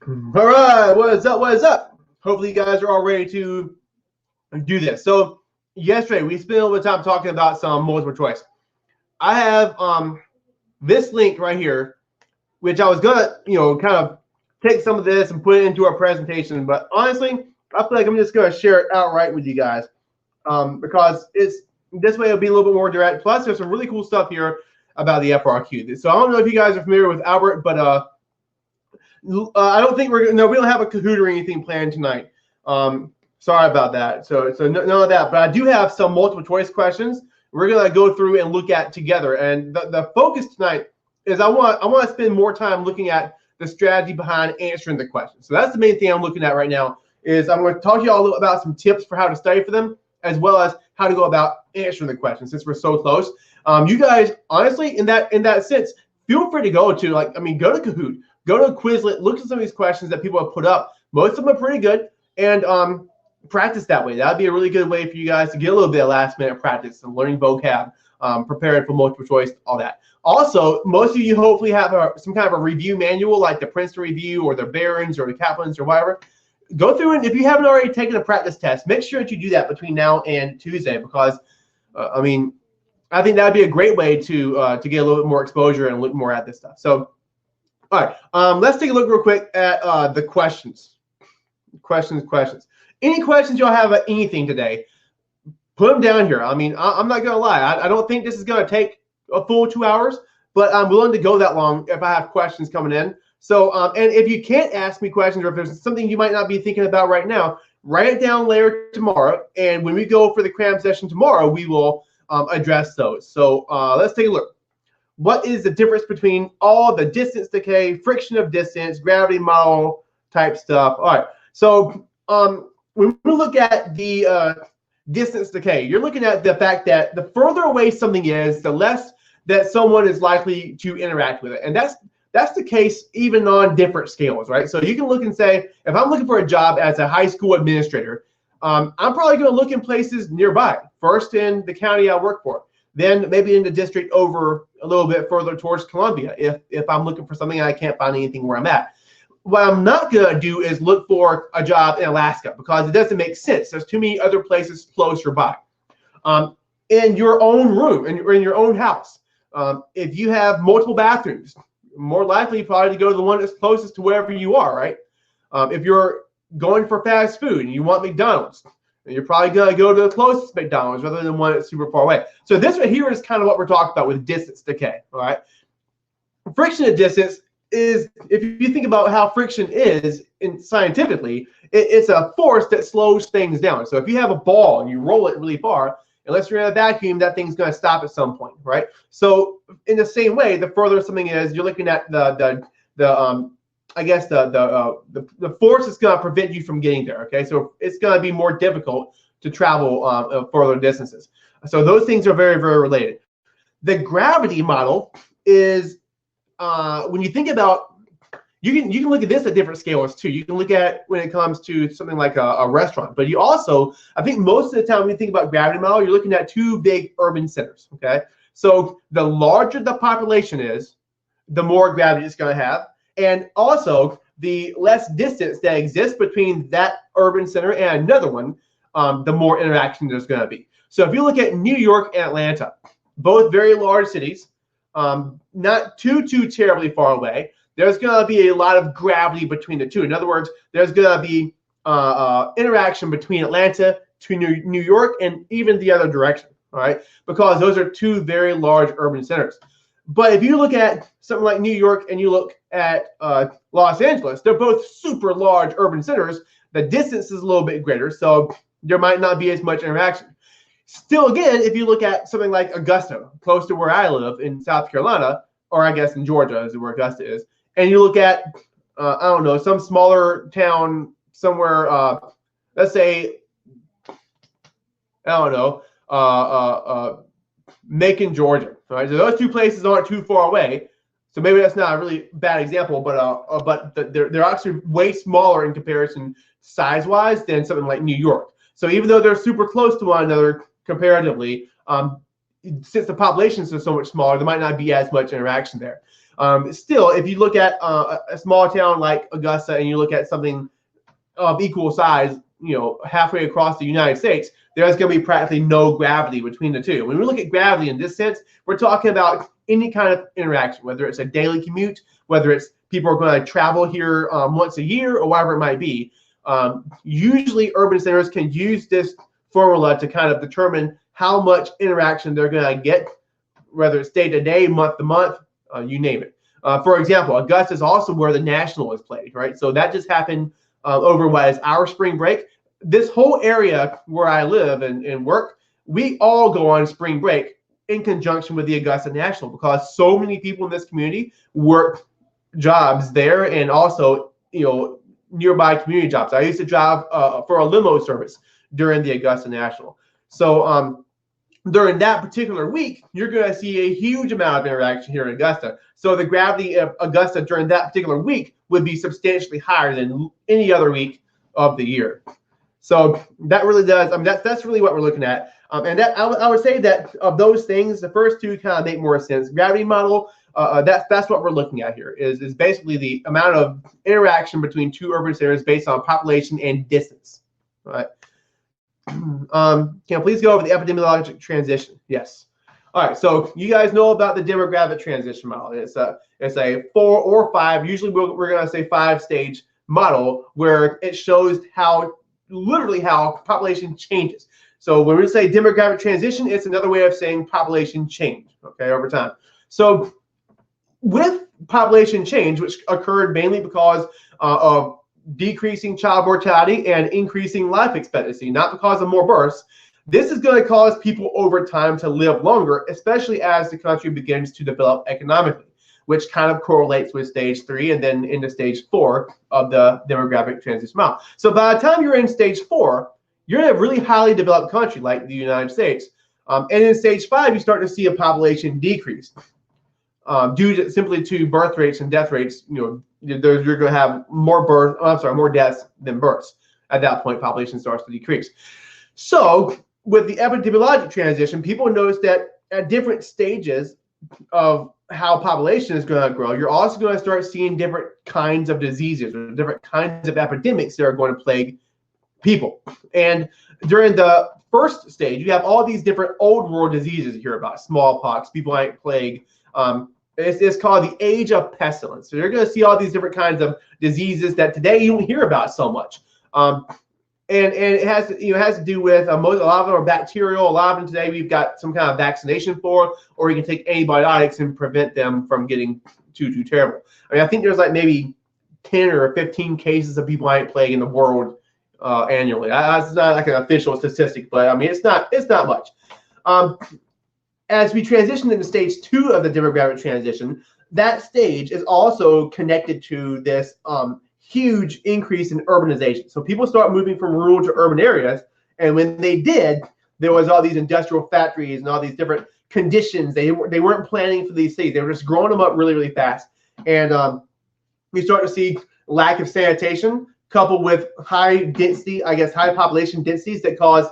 All right, what is up? What is up? Hopefully, you guys are all ready to do this. So, yesterday we spent a little bit of time talking about some multiple choice. I have this link right here, which I was gonna, kind of take some of this and put it into our presentation. But honestly, I feel like I'm just gonna share it outright with you guys because it's this way it'll be a little bit more direct. Plus, there's some really cool stuff here about the FRQ. So I don't know if you guys are familiar with Albert, but I don't think we don't have a Kahoot or anything planned tonight. Sorry about that. So none of that. But I do have some multiple choice questions we're gonna go through and look at together. And the focus tonight is I want to spend more time looking at the strategy behind answering the questions. So that's the main thing I'm looking at right now. Is I'm going to talk to you all about some tips for how to study for them, as well as how to go about answering the questions. Since we're so close, you guys honestly, in that sense, feel free to go to go to Kahoot. Go to Quizlet, look at some of these questions that people have put up. Most of them are pretty good, and practice that way. That'd be a really good way for you guys to get a little bit of last-minute practice and learning vocab, preparing for multiple choice, all that. Also, most of you hopefully have some kind of a review manual, like the Princeton Review or the Barron's or the Kaplan's or whatever. Go through it. If you haven't already taken a practice test, make sure that you do that between now and Tuesday, because I think that'd be a great way to get a little bit more exposure and look more at this stuff. So. All right, let's take a look real quick at the questions. Questions. Any questions y'all have about anything today, put them down here. I'm not going to lie. I don't think this is going to take a full 2 hours, but I'm willing to go that long if I have questions coming in. So, and if you can't ask me questions, or if there's something you might not be thinking about right now, write it down later tomorrow. And when we go for the cram session tomorrow, we will address those. So let's take a look. What is the difference between all the distance decay, friction of distance, gravity model type stuff? All right. So when we look at the distance decay, you're looking at the fact that the further away something is, the less that someone is likely to interact with it. And that's the case even on different scales, right? So you can look and say, if I'm looking for a job as a high school administrator, I'm probably going to look in places nearby. First in the county I work for. Then maybe in the district over a little bit further towards Columbia, if I'm looking for something and I can't find anything where I'm at. What I'm not going to do is look for a job in Alaska, because it doesn't make sense. There's too many other places closer by. In your own room, in your own house, if you have multiple bathrooms, more likely probably to go to the one that's closest to wherever you are, right? If you're going for fast food and you want McDonald's, and you're probably going to go to the closest McDonald's rather than one that's super far away. So this right here is kind of what we're talking about with distance decay, all right? Friction of distance is, if you think about how friction is scientifically, it's a force that slows things down. So if you have a ball and you roll it really far, unless you're in a vacuum, that thing's going to stop at some point, right? So in the same way, the further something is, you're looking at the force is going to prevent you from getting there, okay? So it's going to be more difficult to travel further distances. So those things are very, very related. The gravity model is, when you think about, you can look at this at different scales too. You can look at when it comes to something like a restaurant, but you also, I think most of the time when you think about gravity model, you're looking at two big urban centers, okay? So the larger the population is, the more gravity it's going to have. And also, the less distance that exists between that urban center and another one, the more interaction there's going to be. So if you look at New York and Atlanta, both very large cities, not too terribly far away, there's going to be a lot of gravity between the two. In other words, there's going to be interaction between Atlanta to New York and even the other direction, all right? Because those are two very large urban centers. But if you look at something like New York and you look at Los Angeles, they're both super large urban centers. The distance is a little bit greater, so there might not be as much interaction. Still, again, if you look at something like Augusta, close to where I live in South Carolina, or I guess in Georgia is where Augusta is, and you look at, I don't know, some smaller town somewhere, let's say, I don't know, Macon, Georgia. All right, so those two places aren't too far away. So maybe that's not a really bad example, but they're actually way smaller in comparison size-wise than something like New York. So even though they're super close to one another comparatively, since the populations are so much smaller, there might not be as much interaction there. Still, if you look at a small town like Augusta and you look at something of equal size, halfway across the United States, there's going to be practically no gravity between the two. When we look at gravity in this sense, we're talking about any kind of interaction, whether it's a daily commute, whether it's people are going to travel here once a year or whatever it might be. Usually urban centers can use this formula to kind of determine how much interaction they're going to get, whether it's day to day, month to month, you name it. For example, Augusta is also where the National is played, right? So that just happened over what is our spring break. This whole area where I live and work, we all go on spring break in conjunction with the Augusta National because so many people in this community work jobs there and also, nearby community jobs. I used to drive for a limo service during the Augusta National. So during that particular week, you're going to see a huge amount of interaction here in Augusta. So the gravity of Augusta during that particular week would be substantially higher than any other week of the year. So that really does, that's really what we're looking at. And that I would say that of those things, the first two kind of make more sense. Gravity model, that's what we're looking at here, is basically the amount of interaction between two urban centers based on population and distance. All right. Can I please go over the epidemiologic transition? Yes. All right. So you guys know about the demographic transition model. It's a 4 or 5. Usually we're going to say 5-stage model where it shows literally how population changes. So when we say demographic transition, it's another way of saying population change, okay, over time. So with population change, which occurred mainly because of decreasing child mortality and increasing life expectancy, not because of more births, this is going to cause people over time to live longer, especially as the country begins to develop economically, which kind of correlates with stage 3 and then into stage 4 of the demographic transition model. So by the time you're in stage 4, you're in a really highly developed country like the United States. And in stage 5, you start to see a population decrease due simply to birth rates and death rates. You're going to have more deaths than births. At that point, population starts to decrease. So with the epidemiologic transition, people notice that at different stages of how population is going to grow, you're also going to start seeing different kinds of diseases or different kinds of epidemics that are going to plague people. And during the first stage, you have all these different old world diseases you hear about: smallpox, bubonic plague. It's called the age of pestilence. So you're going to see all these different kinds of diseases that today you don't hear about so much. And it has to do with a lot of them are bacterial. A lot of them today we've got some kind of vaccination for, or you can take antibiotics and prevent them from getting too terrible. I think there's like maybe 10 or 15 cases of bubonic plague in the world annually. That's not like an official statistic, but it's not much. As we transition into stage 2 of the demographic transition, that stage is also connected to this huge increase in urbanization. So people start moving from rural to urban areas, and when they did, there was all these industrial factories and all these different conditions. They weren't planning for these cities. They were just growing them up really, really fast. And we start to see lack of sanitation coupled with high population densities that cause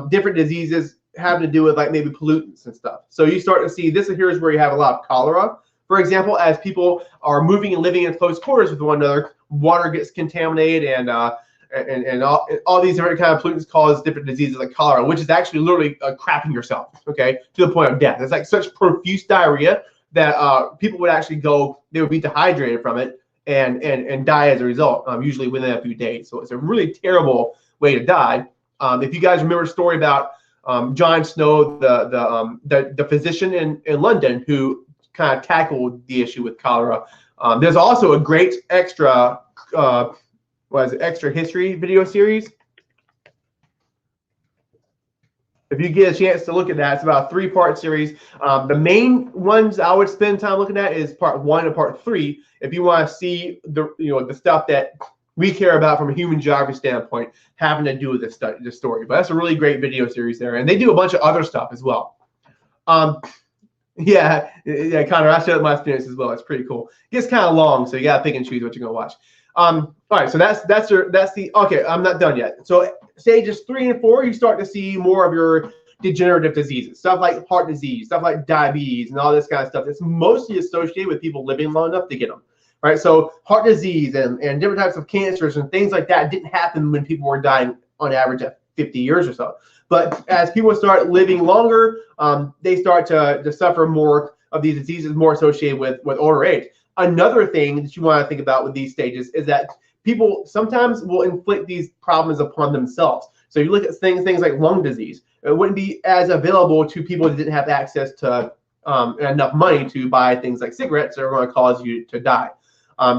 different diseases having to do with like maybe pollutants and stuff. So you start to see this here's where you have a lot of cholera. For example, as people are moving and living in close quarters with one another, water gets contaminated and all these different kind of pollutants cause different diseases like cholera, which is actually literally crapping yourself, okay, to the point of death. It's like such profuse diarrhea that people would actually they would be dehydrated from it and die as a result, usually within a few days. So it's a really terrible way to die. If you guys remember a story about John Snow, the physician in London who kind of tackled the issue with cholera. There's also a great extra history video series. If you get a chance to look at that, it's about a 3-part series. The main ones I would spend time looking at is part 1 and part 3. If you want to see the stuff that we care about from a human geography standpoint, having to do with this story. But that's a really great video series there, and they do a bunch of other stuff as well. Yeah, Connor, I showed my students as well. It's pretty cool. It gets kind of long, so you gotta pick and choose what you're gonna watch. All right, so that's the okay. I'm not done yet. So stages 3 and 4, you start to see more of your degenerative diseases, stuff like heart disease, stuff like diabetes, and all this kind of stuff. It's mostly associated with people living long enough to get them. Right, so heart disease and different types of cancers and things like that didn't happen when people were dying on average at 50 years or so. But as people start living longer, they start to suffer more of these diseases, more associated with older age. Another thing that you want to think about with these stages is that people sometimes will inflict these problems upon themselves. So you look at things like lung disease. It wouldn't be as available to people that didn't have access to enough money to buy things like cigarettes that are going to cause you to die.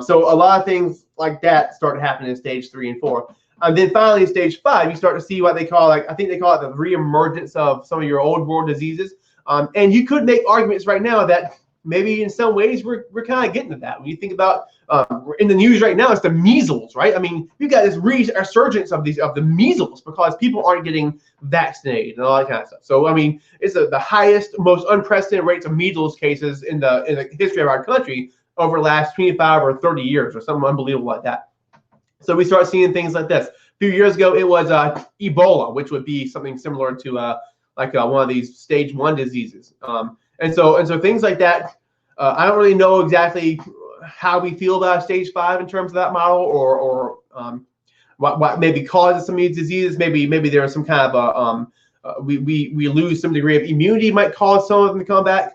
So a lot of things like that start to happen in stage 3 and 4. And then finally, in stage 5, you start to see what they call, I think they call it the reemergence of some of your old world diseases. And you could make arguments right now that maybe in some ways we're kind of getting to that. When you think about in the news right now, it's the measles, right? I mean, you got this resurgence of the measles because people aren't getting vaccinated and all that kind of stuff. So I mean, it's the highest, most unprecedented rates of measles cases in the history of our country over the last 25 or 30 years or something unbelievable like that. So we start seeing things like this. A few years ago, it was Ebola, which would be something similar to one of these stage 1 diseases. And so things like that. I don't really know exactly how we feel about stage 5 in terms of that model, or what maybe causes some of these diseases. Maybe there is some kind of we lose some degree of immunity might cause some of them to come back.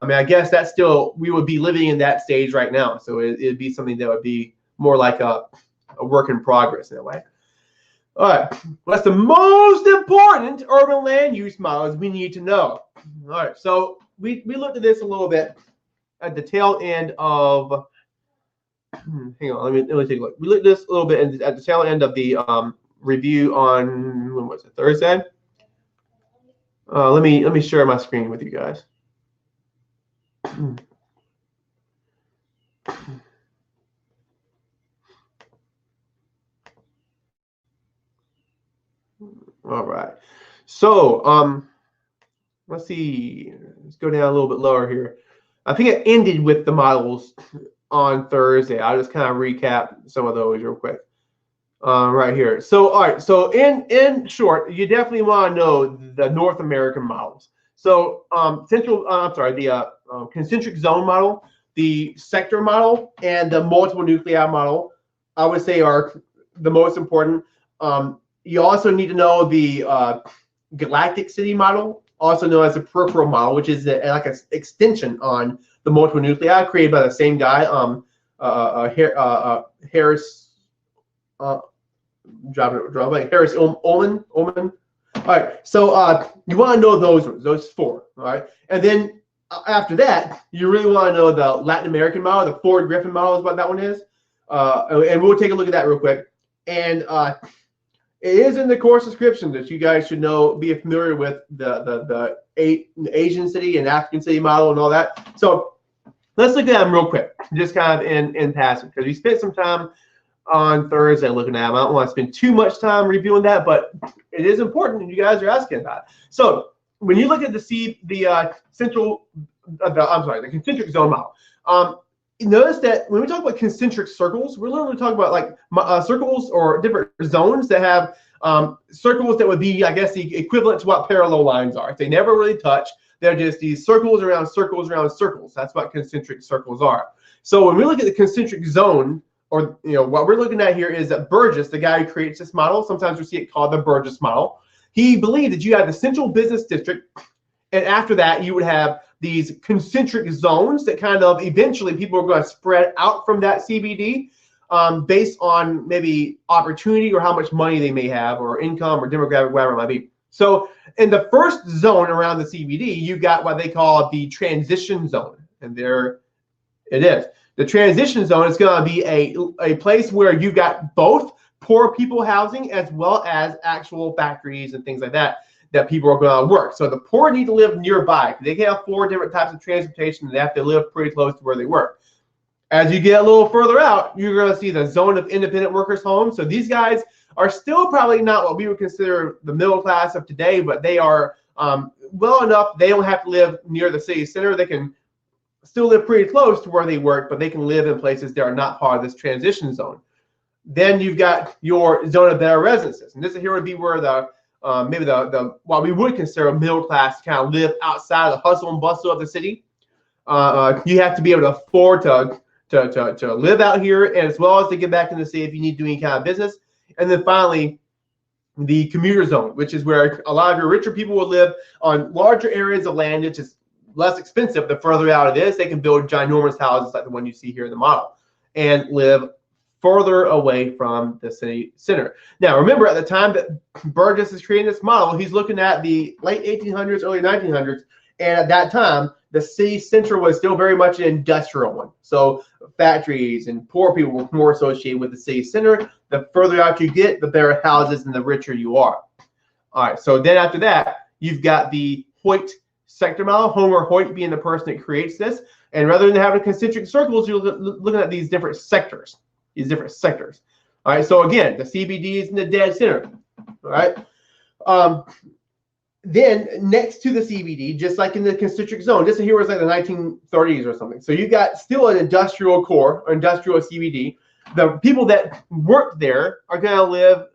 I mean, I guess that's still, we would be living in that stage right now. So it'd be something that would be more like a work in progress in a way. All right, well, that's the most important urban land use models we need to know. All right, so we looked at this a little bit at the tail end of, hang on, let me take a look. We looked at this a little bit at the tail end of the review on, when was it, Thursday? Let me share my screen with you guys. All right, so let's see, let's go down a little bit lower here. I think it ended with the models on Thursday. I'll just kind of recap some of those real quick right here. So all right, so in short, you definitely want to know the North American models. So the concentric zone model, the sector model, and the multiple nuclei model, I would say, are the most important. You also need to know the galactic city model, also known as the peripheral model, which is like an extension on the multiple nuclei created by the same guy, Harris. Harris Ullman. All right, so you want to know those 4. All right, and then after that, you really want to know the Latin American model, the Ford Griffin model is what that one is, and we'll take a look at that real quick. And it is in the course description that you guys should know, be familiar with the Asian city and African city model and all that. So let's look at them real quick, just kind of in passing, because we spent some time on Thursday looking at them. I don't want to spend too much time reviewing that, but it is important, and you guys are asking about it. So when you look at the concentric zone model, notice that when we talk about concentric circles, we're literally talking about like circles or different zones that have circles that would be, I guess, the equivalent to what parallel lines are. They never really touch. They're just these circles around circles around circles. That's what concentric circles are. So when we look at the concentric zone, or what we're looking at here is that Burgess, the guy who creates this model, sometimes we see it called the Burgess model. He believed that you had the central business district, and after that you would have these concentric zones that kind of eventually people are going to spread out from that CBD based on maybe opportunity or how much money they may have or income or demographic, whatever it might be. So in the first zone around the CBD, you got what they call the transition zone, and there it is. The transition zone is going to be a place where you've got both poor people housing as well as actual factories and things like that people are going to work. So the poor need to live nearby. They can have 4 different types of transportation, and they have to live pretty close to where they work. As you get a little further out, you're going to see the zone of independent workers' homes. So these guys are still probably not what we would consider the middle class of today, but they are well enough. They don't have to live near the city center. They can still live pretty close to where they work, but they can live in places that are not part of this transition zone. Then you've got your zone of better residences, and this here would be where the maybe the what we would consider a middle class to kind of live outside of the hustle and bustle of the city. You have to be able to afford to live out here, and as well as to get back in the city if you need to do any kind of business. And then finally, the commuter zone, which is where a lot of your richer people will live on larger areas of land. It's just less expensive. The further out it is, they can build ginormous houses like the one you see here in the model and live further away from the city center. Now, remember, at the time that Burgess is creating this model, he's looking at the late 1800s, early 1900s, and at that time, the city center was still very much an industrial one. So factories and poor people were more associated with the city center. The further out you get, the better houses and the richer you are. All right, so then after that, you've got the Hoyt sector model, Homer Hoyt being the person that creates this. And rather than having concentric circles, you're looking at these different sectors. All right, so again, the CBD is in the dead center. All right. Then next to the CBD, just like in the concentric zone, this here was like the 1930s or something. So you got still an industrial core, or industrial CBD. The people that work there are going to live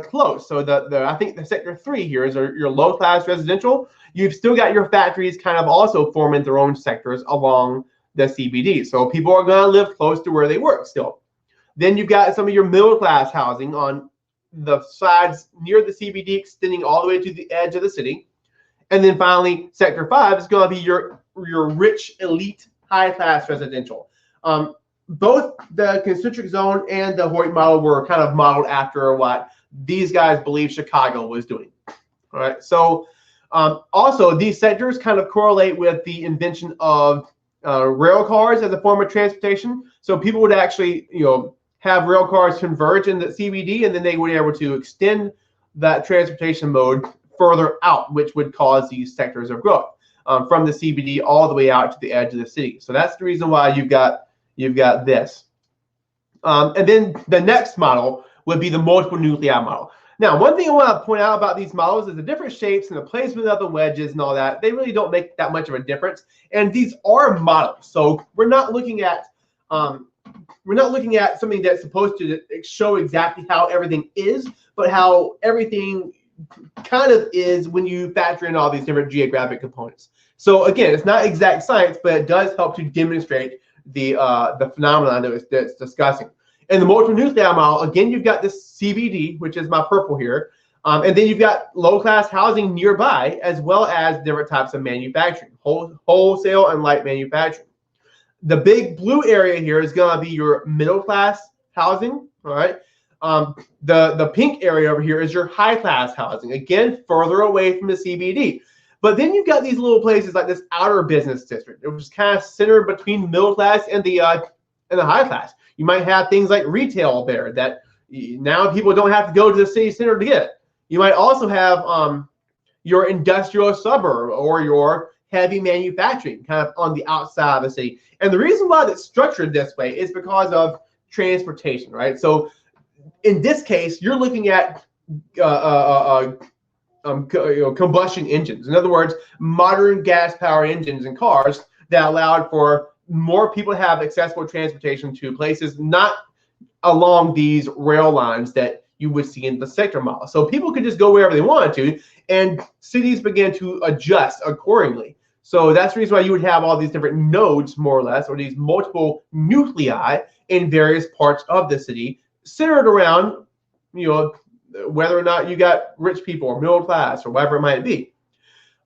close. So I think the sector 3 here is your low class residential. You've still got your factories kind of also forming their own sectors along the CBD. So people are going to live close to where they work still. Then you've got some of your middle class housing on the sides near the CBD, extending all the way to the edge of the city. And then finally, sector 5 is going to be your rich, elite, high class residential. Both the concentric zone and the Hoyt model were kind of modeled after what these guys believe Chicago was doing. All right. So also, these sectors kind of correlate with the invention of rail cars as a form of transportation. So people would actually, have rail cars converge in the CBD, and then they would be able to extend that transportation mode further out, which would cause these sectors of growth from the CBD all the way out to the edge of the city. So that's the reason why you've got this. And then the next model would be the multiple nuclei model. Now, one thing I want to point out about these models is the different shapes and the placement of the wedges and all that. They really don't make that much of a difference. And these are models, so we're not looking at something that's supposed to show exactly how everything is, but how everything kind of is when you factor in all these different geographic components. So again, it's not exact science, but it does help to demonstrate the phenomenon that's discussing. In the multiple nuclei model, again, you've got this CBD, which is my purple here, and then you've got low-class housing nearby, as well as different types of manufacturing, wholesale and light manufacturing. The big blue area here is going to be your middle-class housing, all right? The pink area over here is your high-class housing, again, further away from the CBD. But then you've got these little places like this outer business district, which is kind of centered between middle class and the high class. You might have things like retail there that now people don't have to go to the city center to get it. You might also have your industrial suburb or your heavy manufacturing kind of on the outside of the city. And the reason why that's structured this way is because of transportation, right? So in this case, you're looking at combustion engines. In other words, modern gas-powered engines and cars that allowed for more people to have accessible transportation to places not along these rail lines that you would see in the sector model. So people could just go wherever they wanted to, and cities began to adjust accordingly. So that's the reason why you would have all these different nodes, more or less, or these multiple nuclei in various parts of the city, centered around, whether or not you got rich people or middle class or whatever it might be.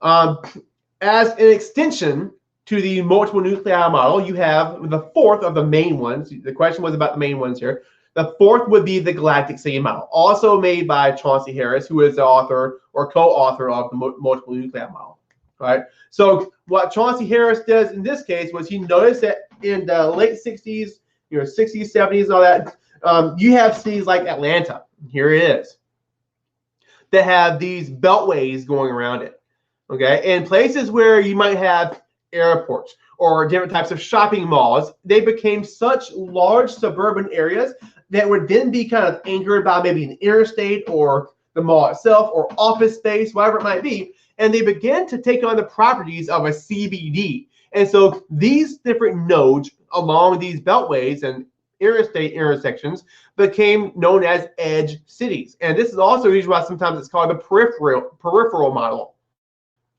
As an extension to the multiple nuclei model, you have the fourth of the main ones. The question was about the main ones here. The fourth would be the galactic city model, also made by Chauncey Harris, who is the author or co-author of the multiple nuclei model. Right. So what Chauncey Harris does in this case was he noticed that in the late 60s, 60s, 70s, and all that, you have cities like Atlanta. Here it is. That have these beltways going around it. Okay. And places where you might have airports or different types of shopping malls, they became such large suburban areas that would then be kind of anchored by maybe an interstate or the mall itself or office space, whatever it might be. And they began to take on the properties of a CBD. And so these different nodes along these beltways and interstate intersections became known as edge cities. And this is also the reason why sometimes it's called the peripheral model.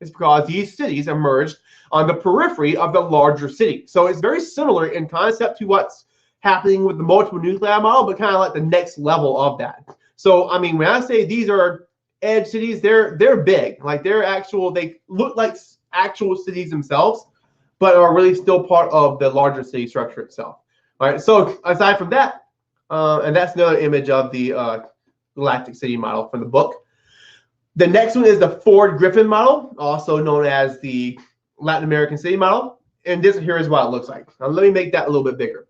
It's because these cities emerged on the periphery of the larger city. So it's very similar in concept to what's happening with the multiple nuclei model, but kind of like the next level of that. So, I mean, when I say these are edge cities, they're big. Like they look like actual cities themselves, but are really still part of the larger city structure itself. All right, so aside from that, and that's another image of the galactic city model from the book. The next one is the Ford-Griffin model, also known as the Latin American city model. And this here is what it looks like. Now, let me make that a little bit bigger.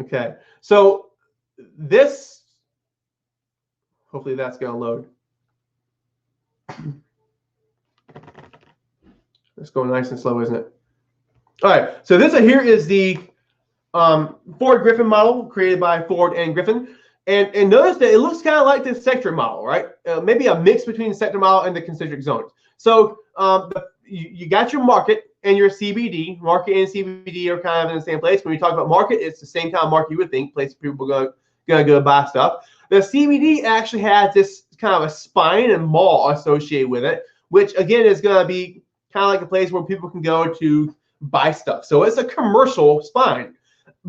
Okay, so this, hopefully that's going to load. It's going nice and slow, isn't it? All right, so this here is the Ford-Griffin model created by Ford and Griffin. And notice that it looks kind of like the sector model, right? Maybe a mix between the sector model and the concentric zones. So you got your market and your CBD. Market and CBD are kind of in the same place. When we talk about market, it's the same kind of market you would think, place people are gonna go buy stuff. The CBD actually has this kind of a spine and mall associated with it, which again is gonna be kind of like a place where people can go to buy stuff. So it's a commercial spine.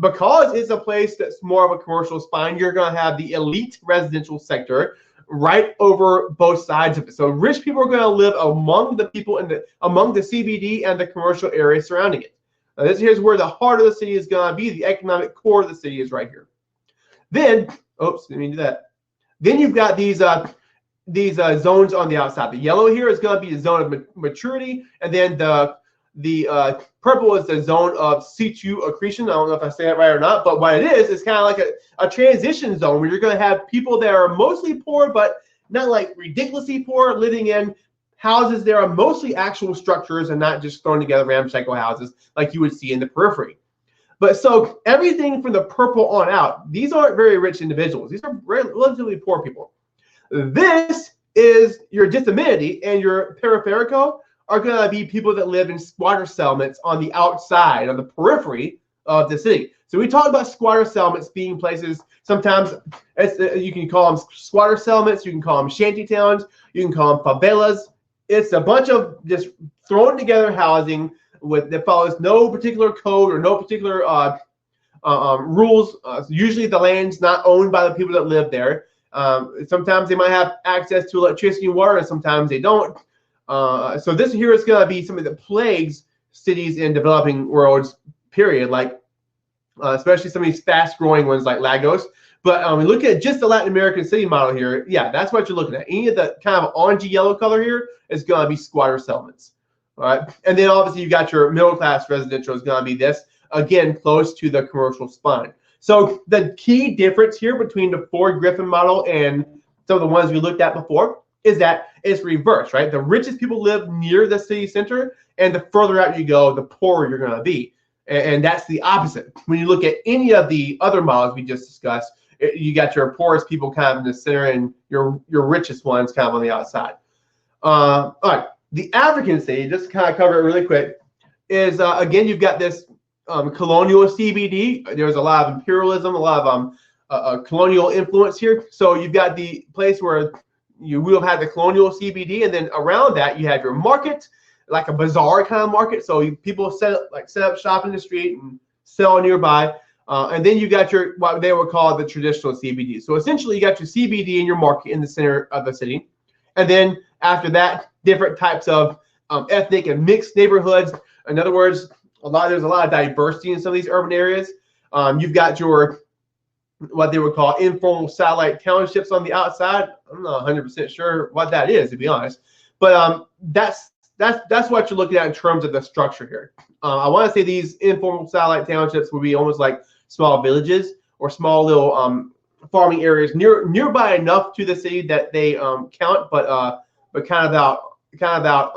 Because it's a place that's more of a commercial spine, you're going to have the elite residential sector right over both sides of it. So rich people are going to live among the people among the CBD and the commercial area surrounding it. Now here's where the heart of the city is going to be. The economic core of the city is right here. Then, oops, didn't mean to do that. Then you've got these zones on the outside. The yellow here is going to be the zone of maturity, and then the purple is the zone of C2 accretion. I don't know if I say that right or not, but what it is kind of like a transition zone where you're going to have people that are mostly poor, but not like ridiculously poor, living in houses that are mostly actual structures and not just thrown together ramshackle houses like you would see in the periphery. But so everything from the purple on out, these aren't very rich individuals. These are relatively poor people. This is your disamenity, and your periferico are going to be people that live in squatter settlements on the outside, on the periphery of the city. So we talk about squatter settlements being places, sometimes you can call them squatter settlements, you can call them shanty towns, you can call them favelas. It's a bunch of just thrown together housing that follows no particular code or no particular rules. Usually the land's not owned by the people that live there. Sometimes they might have access to electricity and water, and sometimes they don't. So this here is going to be something that plagues cities in developing worlds, period, like especially some of these fast-growing ones like Lagos. But we look at just the Latin American city model here. Yeah, that's what you're looking at. Any of the kind of orangey yellow color here is going to be squatter settlements. All right, and then obviously you've got your middle-class residential is going to be this, again, close to the commercial spine. So the key difference here between the Ford-Griffin model and some of the ones we looked at before is that it's reversed, right? The richest people live near the city center, and the further out you go, the poorer you're going to be. And that's the opposite. When you look at any of the other models we just discussed, you got your poorest people kind of in the center and your richest ones kind of on the outside. All right, the African city, just to kind of cover it really quick, is, again, you've got this colonial CBD. There's a lot of imperialism, a lot of colonial influence here. So you've got the place where you will have the colonial CBD, and then around that you have your market, like a bazaar kind of market. So people set up shop in the street and sell nearby, and then you got your what they would call the traditional CBD. So essentially, you got your CBD in your market in the center of the city, and then after that, different types of ethnic and mixed neighborhoods. In other words, there's a lot of diversity in some of these urban areas. You've got your what they would call informal satellite townships on the outside. I'm not 100% sure what that is, to be honest, but that's what you're looking at in terms of the structure here. I want to say these informal satellite townships would be almost like small villages or small little farming areas nearby enough to the city that they count, but kind of out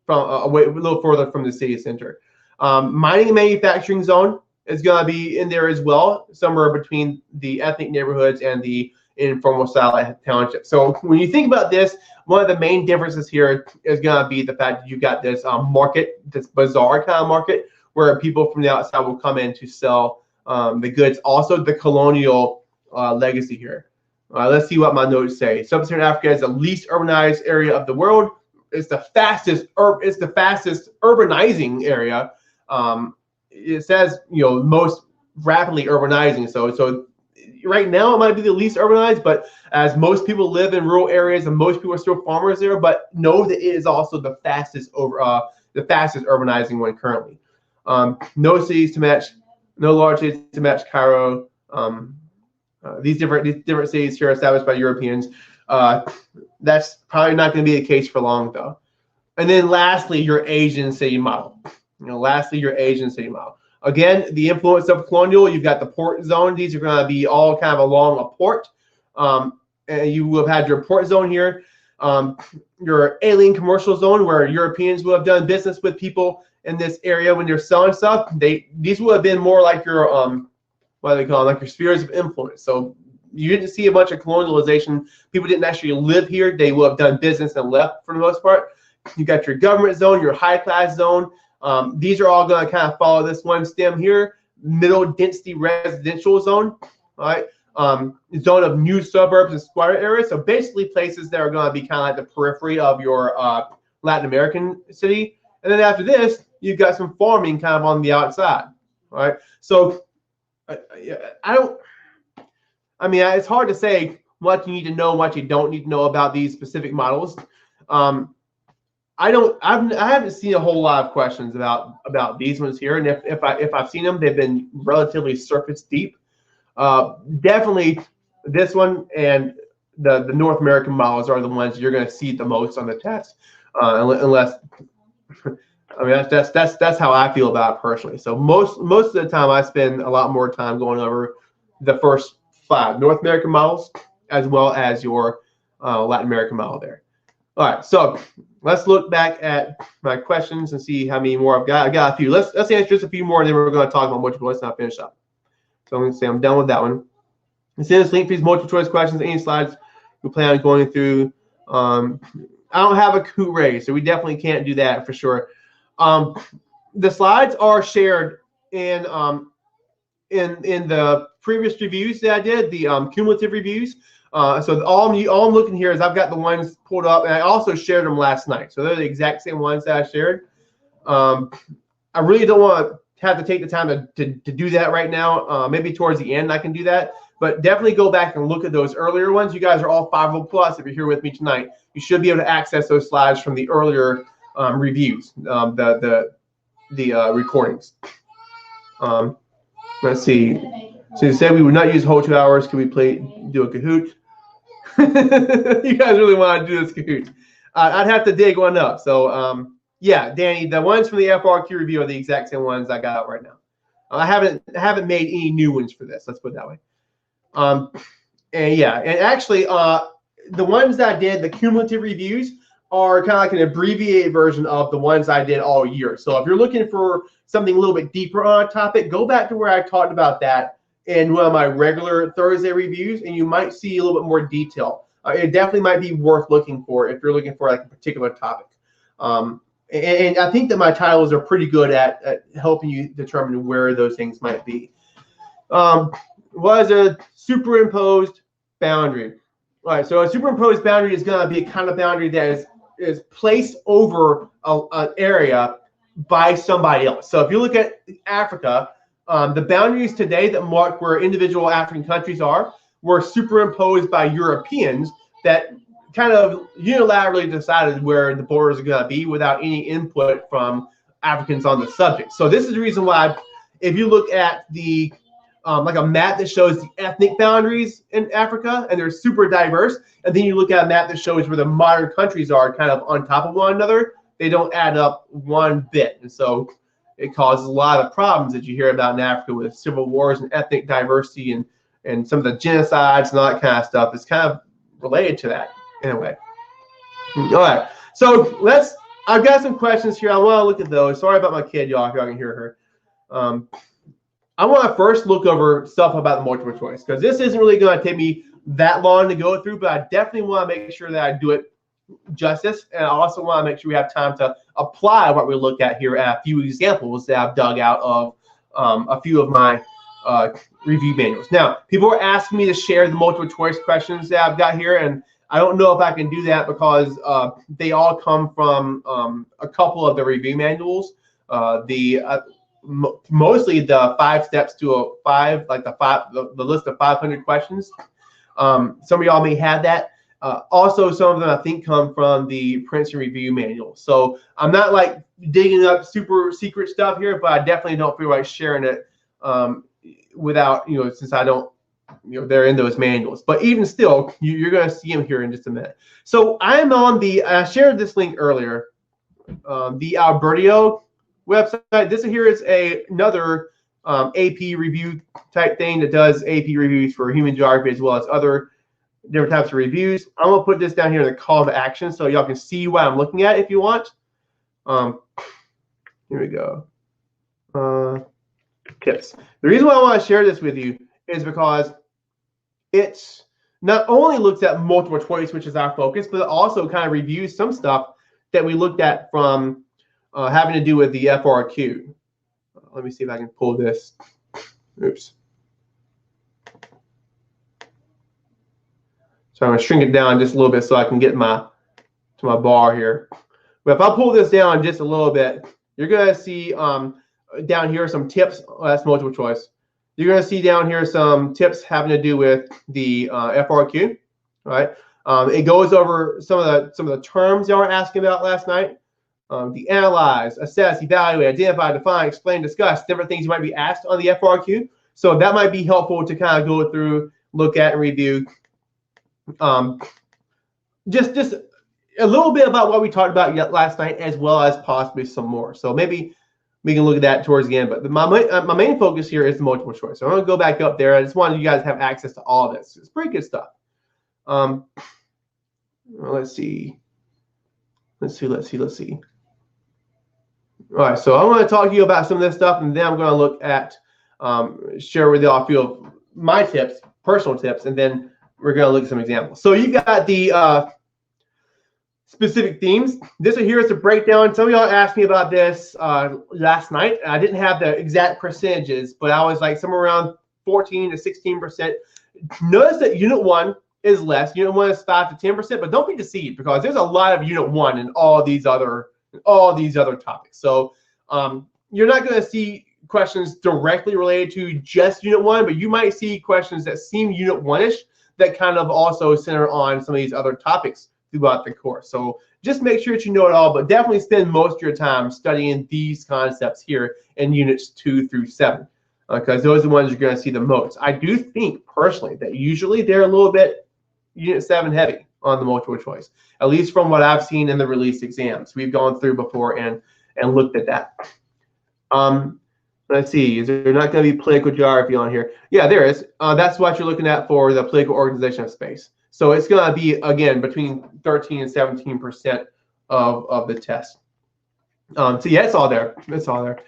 from away a little further from the city center. Mining and manufacturing zone is going to be in there as well, somewhere between the ethnic neighborhoods and the informal satellite township. So when you think about this, one of the main differences here is going to be the fact that you've got this market, this bazaar kind of market, where people from the outside will come in to sell the goods. Also, the colonial legacy here. Let's see what my notes say. Sub-Saharan Africa is the least urbanized area of the world. It's the fastest urbanizing area. It says, most rapidly urbanizing. So right now it might be the least urbanized, but as most people live in rural areas and most people are still farmers there, but know that it is also the fastest urbanizing one currently. No cities to match, no large cities to match Cairo. These different cities here are established by Europeans. That's probably not going to be the case for long, though. And then lastly, your Asian city model. Again, the influence of colonial, you've got the port zone. These are going to be all kind of along a port. And you will have had your port zone here, your alien commercial zone where Europeans will have done business with people in this area when they're selling stuff. These will have been more like your what do they call them? Like your spheres of influence. So you didn't see a bunch of colonialization. People didn't actually live here. They will have done business and left for the most part. You got your government zone, your high class zone. These are all going to kind of follow this one stem here. Middle density residential zone, right? Zone of new suburbs and squatter areas. So basically places that are going to be kind of like the periphery of your Latin American city. And then after this, you've got some farming kind of on the outside, right? So it's hard to say what you need to know, what you don't need to know about these specific models. I haven't seen a whole lot of questions about these ones here, and if I've seen them, they've been relatively surface deep. Definitely this one and the North American models are the ones you're going to see the most on the test, unless that's how I feel about it personally. So most of the time I spend a lot more time going over the first 5 North American models as well as your Latin American model there. All right, so let's look back at my questions and see how many more I've got. I got a few. Let's answer just a few more, and then we're going to talk about multiple choice and I'll finish up. So I'm going to say I'm done with that one. Send us link for these multiple choice questions, any slides we plan on going through. I don't have a Kahoot ready, so we definitely can't do that for sure. The slides are shared in the previous reviews that I did, the cumulative reviews. So all I'm looking here is I've got the ones pulled up, and I also shared them last night. So they're the exact same ones that I shared. I really don't want to have to take the time to do that right now. Maybe towards the end I can do that. But definitely go back and look at those earlier ones. You guys are all Fiveable Plus. If you're here with me tonight, you should be able to access those slides from the earlier reviews, the recordings. Let's see. So you said we would not use the whole 2 hours. Can we do a Kahoot? You guys really want to do this Kahoot? I'd have to dig one up. So yeah, Danny, the ones from the FRQ review are the exact same ones I got out right now. I haven't made any new ones for this. Let's put it that way. And yeah, and actually, the ones that I did, the cumulative reviews, are kind of like an abbreviated version of the ones I did all year. So if you're looking for something a little bit deeper on a topic, go back to where I talked about that in one of my regular Thursday reviews, and you might see a little bit more detail. It definitely might be worth looking for if you're looking for like a particular topic. And I think that my titles are pretty good at helping you determine where those things might be. Was a superimposed boundary. All right, so a superimposed boundary is going to be a kind of boundary that is placed over an area by somebody else. So if you look at Africa, the boundaries today that mark where individual African countries are were superimposed by Europeans that kind of unilaterally decided where the borders are going to be without any input from Africans on the subject. So this is the reason why, if you look at the like a map that shows the ethnic boundaries in Africa, and they're super diverse, and then you look at a map that shows where the modern countries are kind of on top of one another, they don't add up one bit. And so it causes a lot of problems that you hear about in Africa with civil wars and ethnic diversity and some of the genocides and all that kind of stuff. It's kind of related to that anyway. All right, so I've got some questions here. I want to look at those. Sorry about my kid, y'all, if y'all can hear her. I want to first look over stuff about the multiple choice, because this isn't really going to take me that long to go through, but I definitely want to make sure that I do it justice, and I also want to make sure we have time to apply what we look at here at a few examples that I've dug out of a few of my review manuals. Now, people are asking me to share the multiple choice questions that I've got here, and I don't know if I can do that because they all come from a couple of the review manuals. Mostly the 5 steps to a 5, like the list of 500 questions. Some of y'all may have that. Also, some of them I think come from the Princeton Review Manual. So I'm not like digging up super secret stuff here, but I definitely don't feel like sharing it without, since I don't, they're in those manuals. But even still, you're going to see them here in just a minute. So I'm on I shared this link earlier, the Albertio website. This here is another AP review type thing that does AP reviews for human geography as well as other different types of reviews. I'm going to put this down here in the call to action so y'all can see what I'm looking at if you want. Here we go. Tips. The reason why I want to share this with you is because it's not only looks at multiple choice, which is our focus, but it also kind of reviews some stuff that we looked at from having to do with the FRQ. Let me see if I can pull this. Oops. So I'm going to shrink it down just a little bit so I can get to my bar here. But if I pull this down just a little bit, you're going to see down here some tips. Oh, that's multiple choice. You're going to see down here some tips having to do with the FRQ. Right? It goes over some of the terms y'all were asking about last night. The analyze, assess, evaluate, identify, define, explain, discuss, different things you might be asked on the FRQ. So that might be helpful to kind of go through, look at, and review. Just a little bit about what we talked about last night, as well as possibly some more. So maybe we can look at that towards the end. But my main focus here is the multiple choice. So I'm going to go back up there. I just wanted you guys to have access to all of this. It's pretty good stuff. Let's see. All right, so I want to talk to you about some of this stuff, and then I'm going to look at share with you all a few of my tips, personal tips, and then we're going to look at some examples. So you got the specific themes. This here is a breakdown. Some of y'all asked me about this last night. I didn't have the exact percentages, but I was like somewhere around 14 to 16%. Notice that Unit 1 is less. Unit 1 is 5 to 10%, but don't be deceived because there's a lot of Unit 1 in all these other topics. So you're not going to see questions directly related to just Unit 1, but you might see questions that seem Unit 1-ish that kind of also center on some of these other topics throughout the course. So just make sure that you know it all, but definitely spend most of your time studying these concepts here in Units 2 through 7, because those are the ones you're going to see the most. I do think personally that usually they're a little bit Unit 7 heavy on the multiple choice, at least from what I've seen in the released exams. We've gone through before and looked at that. Let's see, is there not going to be political geography on here? Yeah, there is. That's what you're looking at for the political organization of space. So it's going to be, again, between 13 and 17% of the test. So yeah, it's all there. It's all there.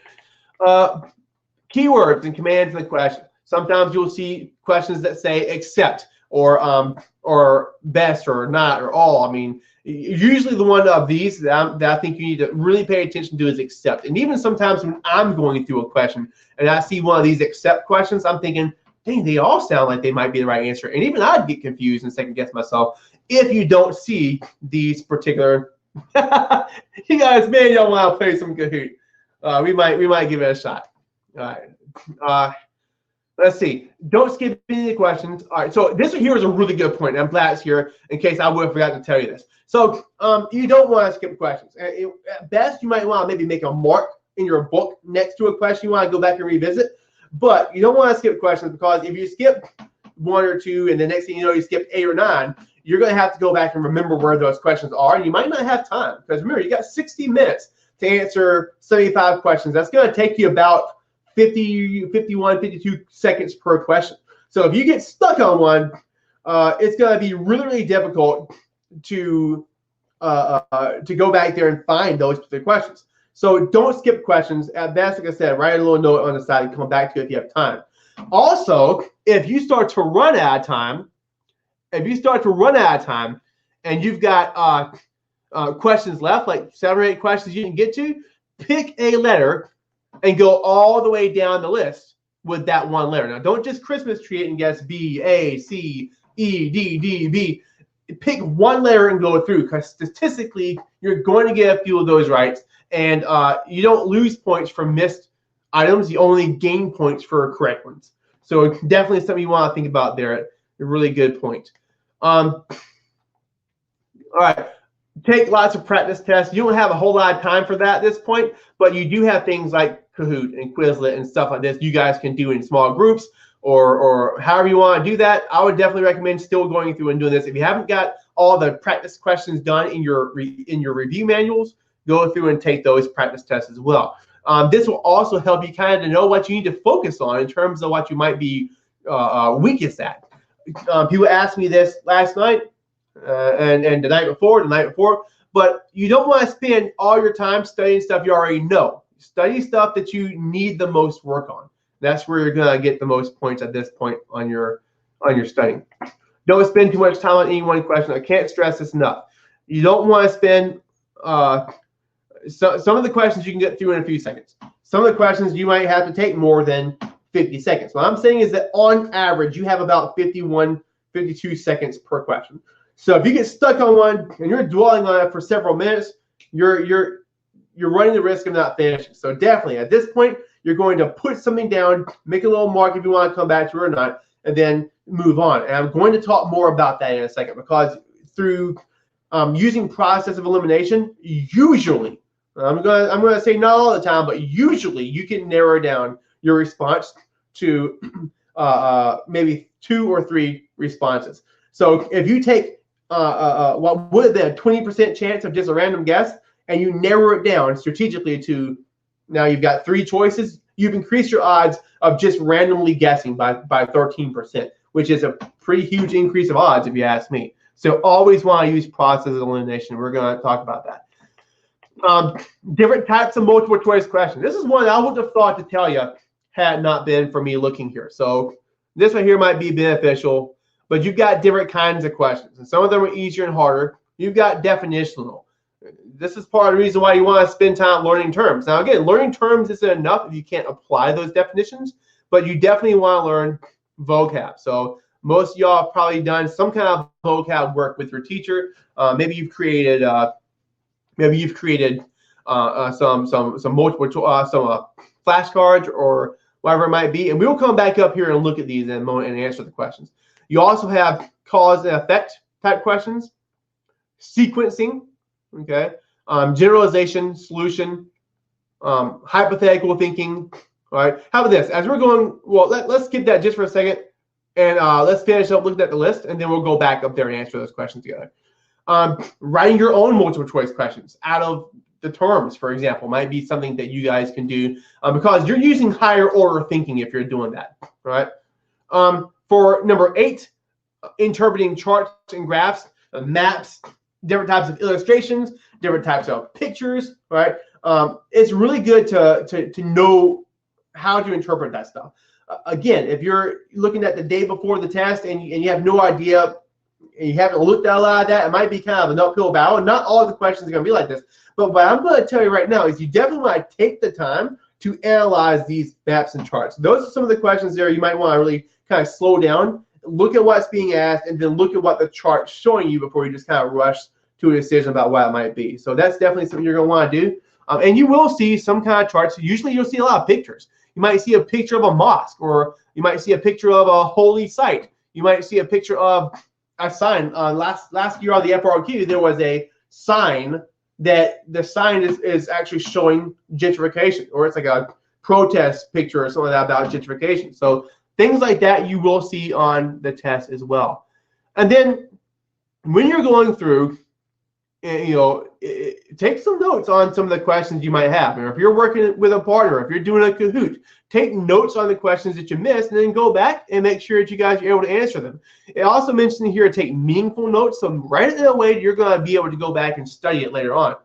Keywords and commands in the question. Sometimes you'll see questions that say except or best or not or all. I mean, usually the one of these that I think you need to really pay attention to is except. And even sometimes when I'm going through a question and I see one of these except questions, I'm thinking, dang, they all sound like they might be the right answer. And even I'd get confused and second guess myself if you don't see these particular. You guys, man, y'all want to play some Kahoot. We might give it a shot. All right. Let's see. Don't skip any of the questions. All right. So this here is a really good point. I'm glad it's here in case I would have forgotten to tell you this. So you don't want to skip questions. At best, you might want to maybe make a mark in your book next to a question you want to go back and revisit. But you don't want to skip questions because if you skip 1 or 2 and the next thing you know you skip 8 or 9, you're going to have to go back and remember where those questions are. And you might not have time because remember, you got 60 minutes to answer 75 questions. That's going to take you about 50, 51, 52 seconds per question. So if you get stuck on one, it's going to be really, really difficult to go back there and find those specific questions. So don't skip questions. At best, like I said, write a little note on the side and come back to it if you have time. Also, if you start to run out of time, and you've got questions left, like 7 or 8 questions you didn't get to, pick a letter and go all the way down the list with that one letter. Now, don't just Christmas tree it and guess B, A, C, E, D, D, B. Pick one letter and go through, because statistically, you're going to get a few of those right, and you don't lose points for missed items. You only gain points for correct ones. So definitely something you want to think about there. A really good point. All right. Take lots of practice tests. You don't have a whole lot of time for that at this point, but you do have things like Kahoot and Quizlet and stuff like this you guys can do in small groups, or however you want to do that. I would definitely recommend still going through and doing this. If you haven't got all the practice questions done in your review manuals, go through and take those practice tests as well. This will also help you kind of know what you need to focus on in terms of what you might be weakest at. People asked me this last night and the night before, but you don't want to spend all your time studying stuff you already know. Study stuff that you need the most work on. That's where you're gonna get the most points at this point on your studying. Don't spend too much time on any one question. I can't stress this enough. You don't want to spend some of the questions you can get through in a few seconds. Some of the questions you might have to take more than 50 seconds. What I'm saying is that on average, you have about 51, 52 seconds per question. So if you get stuck on one and you're dwelling on it for several minutes, you're running the risk of not finishing. So definitely at this point, you're going to put something down, make a little mark if you want to come back to it or not, and then move on. And I'm going to talk more about that in a second, because through using process of elimination, usually, I'm going to say not all the time, but usually you can narrow down your response to maybe 2 or 3 responses. So if you take what would have been a 20% chance of just a random guess, and you narrow it down strategically to, now you've got 3 choices, you've increased your odds of just randomly guessing by 13%, which is a pretty huge increase of odds if you ask me. So always want to use process of elimination. We're going to talk about that. Different types of multiple choice questions. This is one I would have thought to tell you had not been for me looking here. So this one here might be beneficial, but you've got different kinds of questions, and some of them are easier and harder. You've got definitional. This is part of the reason why you want to spend time learning terms. Now, again, learning terms isn't enough if you can't apply those definitions, but you definitely want to learn vocab. So most of y'all have probably done some kind of vocab work with your teacher. Maybe you've created some multiple flashcards or whatever it might be, and we will come back up here and look at these in a moment and answer the questions. You also have cause and effect type questions, sequencing. Okay, generalization, solution, hypothetical thinking. All right, how about this? As we're going, well, let's skip that just for a second, and let's finish up looking at the list, and then we'll go back up there and answer those questions together. Writing your own multiple choice questions out of the terms, for example, might be something that you guys can do because you're using higher order thinking if you're doing that. Right. For number 8, interpreting charts and graphs, maps, different types of illustrations, different types of pictures, right? It's really good to know how to interpret that stuff. Again, if you're looking at the day before the test and you have no idea, and you haven't looked at a lot of that, it might be kind of an uphill battle. Not all of the questions are going to be like this. But what I'm going to tell you right now is you definitely want to take the time to analyze these maps and charts. Those are some of the questions there you might want to really kind of slow down, look at what's being asked, and then look at what the chart's showing you before you just kind of rush to a decision about what it might be. So that's definitely something you're going to want to do. And you will see some kind of charts. Usually you'll see a lot of pictures. You might see a picture of a mosque, or you might see a picture of a holy site. You might see a picture of a sign. Last year on the FRQ, there was a sign that the sign is actually showing gentrification, or it's like a protest picture or something like that about gentrification. So things like that you will see on the test as well. And then when you're going through, take some notes on some of the questions you might have. Or if you're working with a partner, if you're doing a Kahoot, take notes on the questions that you missed, and then go back and make sure that you guys are able to answer them. It also mentioned here to take meaningful notes, so write it in a way that you're going to be able to go back and study it later on.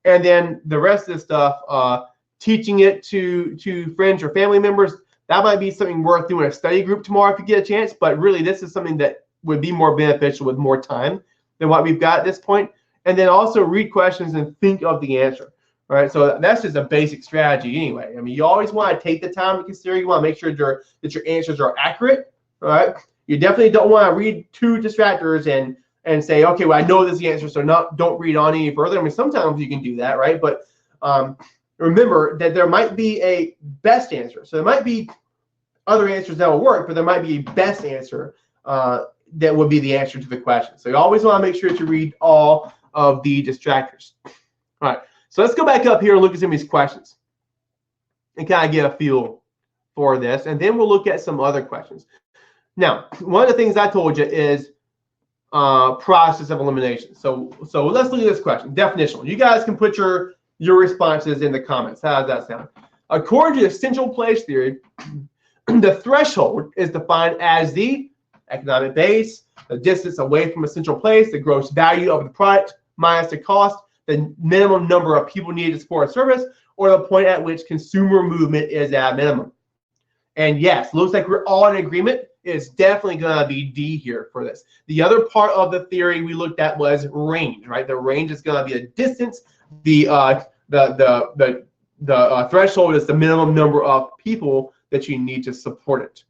And then the rest of the stuff, teaching it to friends or family members, that might be something worth doing a study group tomorrow if you get a chance. But really, this is something that would be more beneficial with more time than what we've got at this point. and then also read questions and think of the answer. All right, so that's just a basic strategy anyway. I mean, you always want to take the time to consider. You want to make sure that your answers are accurate. All right, you definitely don't want to read two distractors and say, okay, well, I know this is the answer, so don't read on any further. I mean, sometimes you can do that, right? But remember that there might be a best answer. So there might be other answers that will work, but there might be a best answer that would be the answer to the question. So you always want to make sure to read all of the distractors. All right, so let's go back up here and look at some of these questions and kind of get a feel for this, and then we'll look at some other questions. Now, one of the things I told you is process of elimination. So let's look at this question. Definitional. You guys can put your responses in the comments. How does that sound? According to the central place theory, the threshold is defined as the economic base, the distance away from a central place, the gross value of the product minus the cost, the minimum number of people needed to support a service, or the point at which consumer movement is at minimum. And yes, looks like we're all in agreement. It's definitely going to be D here for this. The other part of the theory we looked at was range, right? The range is going to be a distance. The threshold is the minimum number of people that you need to support it.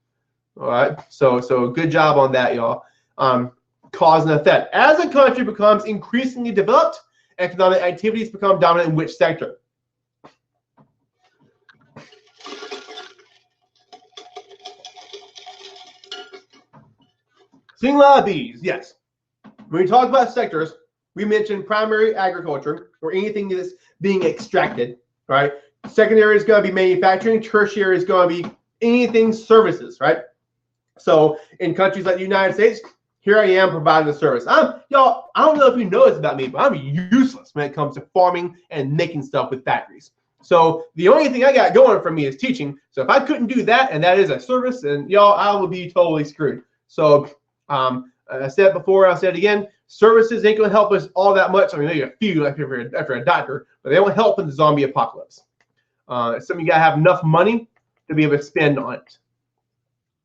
All right. So good job on that, y'all. Cause and effect. As a country becomes increasingly developed, economic activities become dominant in which sector? Seeing a lot of B's, yes. When we talk about sectors, we mentioned primary agriculture or anything that's being extracted, right? Secondary is going to be manufacturing. Tertiary is going to be anything services, right? So in countries like the United States, here I am providing the service. Y'all, I don't know if you know this about me, but I'm useless when it comes to farming and making stuff with factories. So the only thing I got going for me is teaching. So if I couldn't do that, and that is a service, then y'all, I would be totally screwed. So I said it before, I'll say it again, services ain't going to help us all that much. I mean, maybe a few, like if you're a doctor, but they won't help in the zombie apocalypse. Some of you got to have enough money to be able to spend on it.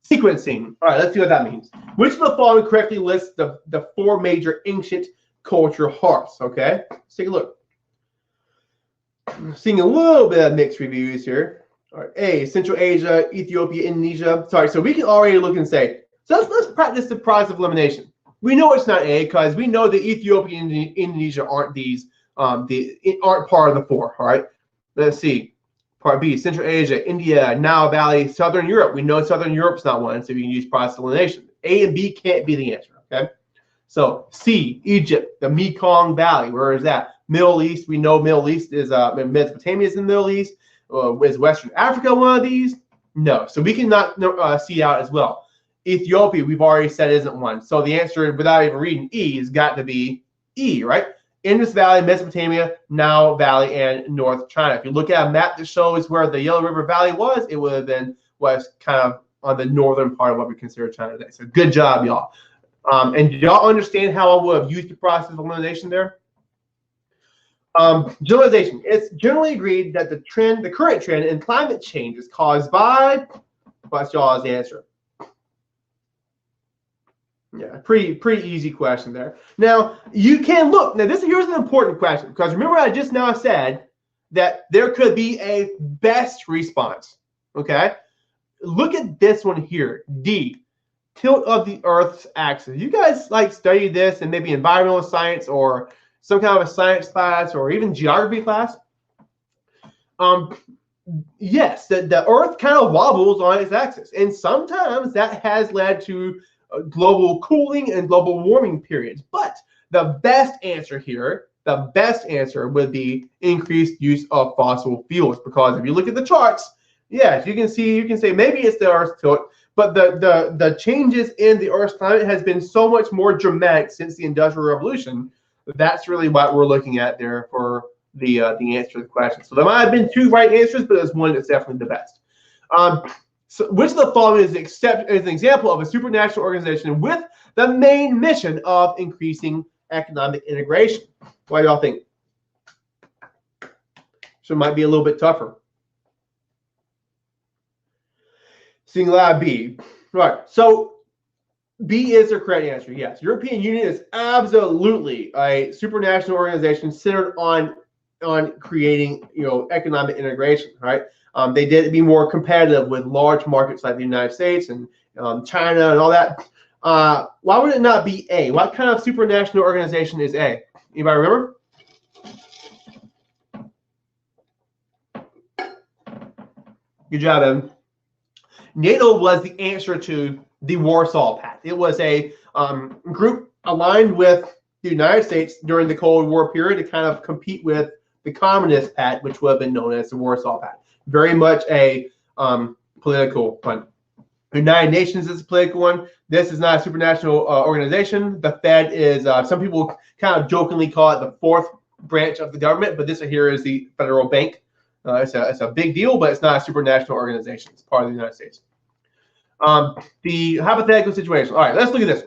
Sequencing. All right, let's see what that means. Which of the following correctly lists the four major ancient culture hearths? Okay, let's take a look. Seeing a little bit of mixed reviews here. All right, A, Central Asia, Ethiopia, Indonesia. Sorry, so we can already look and say, so let's practice the process of elimination. We know it's not A because we know that Ethiopia and Indonesia aren't aren't part of the four. All right, let's see. Part B, Central Asia, India, Nile Valley, Southern Europe. We know Southern Europe's not one, so we can use process of elimination. A and B can't be the answer, okay? So C, Egypt, the Mekong Valley. Where is that? Middle East. We know Middle East is Mesopotamia is in the Middle East. Is Western Africa one of these? No. So we can knock C out as well. Ethiopia, we've already said isn't one. So the answer, without even reading E, has got to be E, right? Indus Valley, Mesopotamia, Nile Valley, and North China. If you look at a map that shows where the Yellow River Valley was, it would have been kind of on the northern part of what we consider China today. So good job, y'all. And y'all understand how I would have used the process of elimination there? Generalization. It's generally agreed that the current trend in climate change is caused by, what's y'all's answer? Yeah, pretty easy question there. Now, you can look. Now, here's an important question, because remember I just now said that there could be a best response, okay? Look at this one here, D, tilt of the Earth's axis. You guys study this in maybe environmental science or some kind of a science class or even geography class? Yes, the Earth kind of wobbles on its axis, and sometimes that has led to global cooling and global warming periods. But the best answer here, would be increased use of fossil fuels, because if you look at the charts, yes, you can say maybe it's the Earth's tilt, but the changes in the Earth's climate has been so much more dramatic since the Industrial Revolution. That's really what we're looking at there for the answer to the question. So there might have been two right answers, but there's one that's definitely the best. So which of the following is an example of a supranational organization with the main mission of increasing economic integration? What do y'all think? So it might be a little bit tougher. Seeing a lot of B. Right. So B is the correct answer. Yes, European Union is absolutely a supranational organization centered on creating economic integration. Right? They did be more competitive with large markets like the United States and China and all that. Why would it not be A? What kind of supranational organization is A? Anybody remember? Good job, Evan. NATO was the answer to the Warsaw Pact. It was a group aligned with the United States during the Cold War period to kind of compete with the Communist Pact, which would have been known as the Warsaw Pact. Very much a political one. The United Nations is a political one. This is not a supranational organization. The Fed is, some people kind of jokingly call it the fourth branch of the government, but this here is the federal bank. It's a big deal, but it's not a supranational organization. It's part of the United States. The hypothetical situation. All right, let's look at this.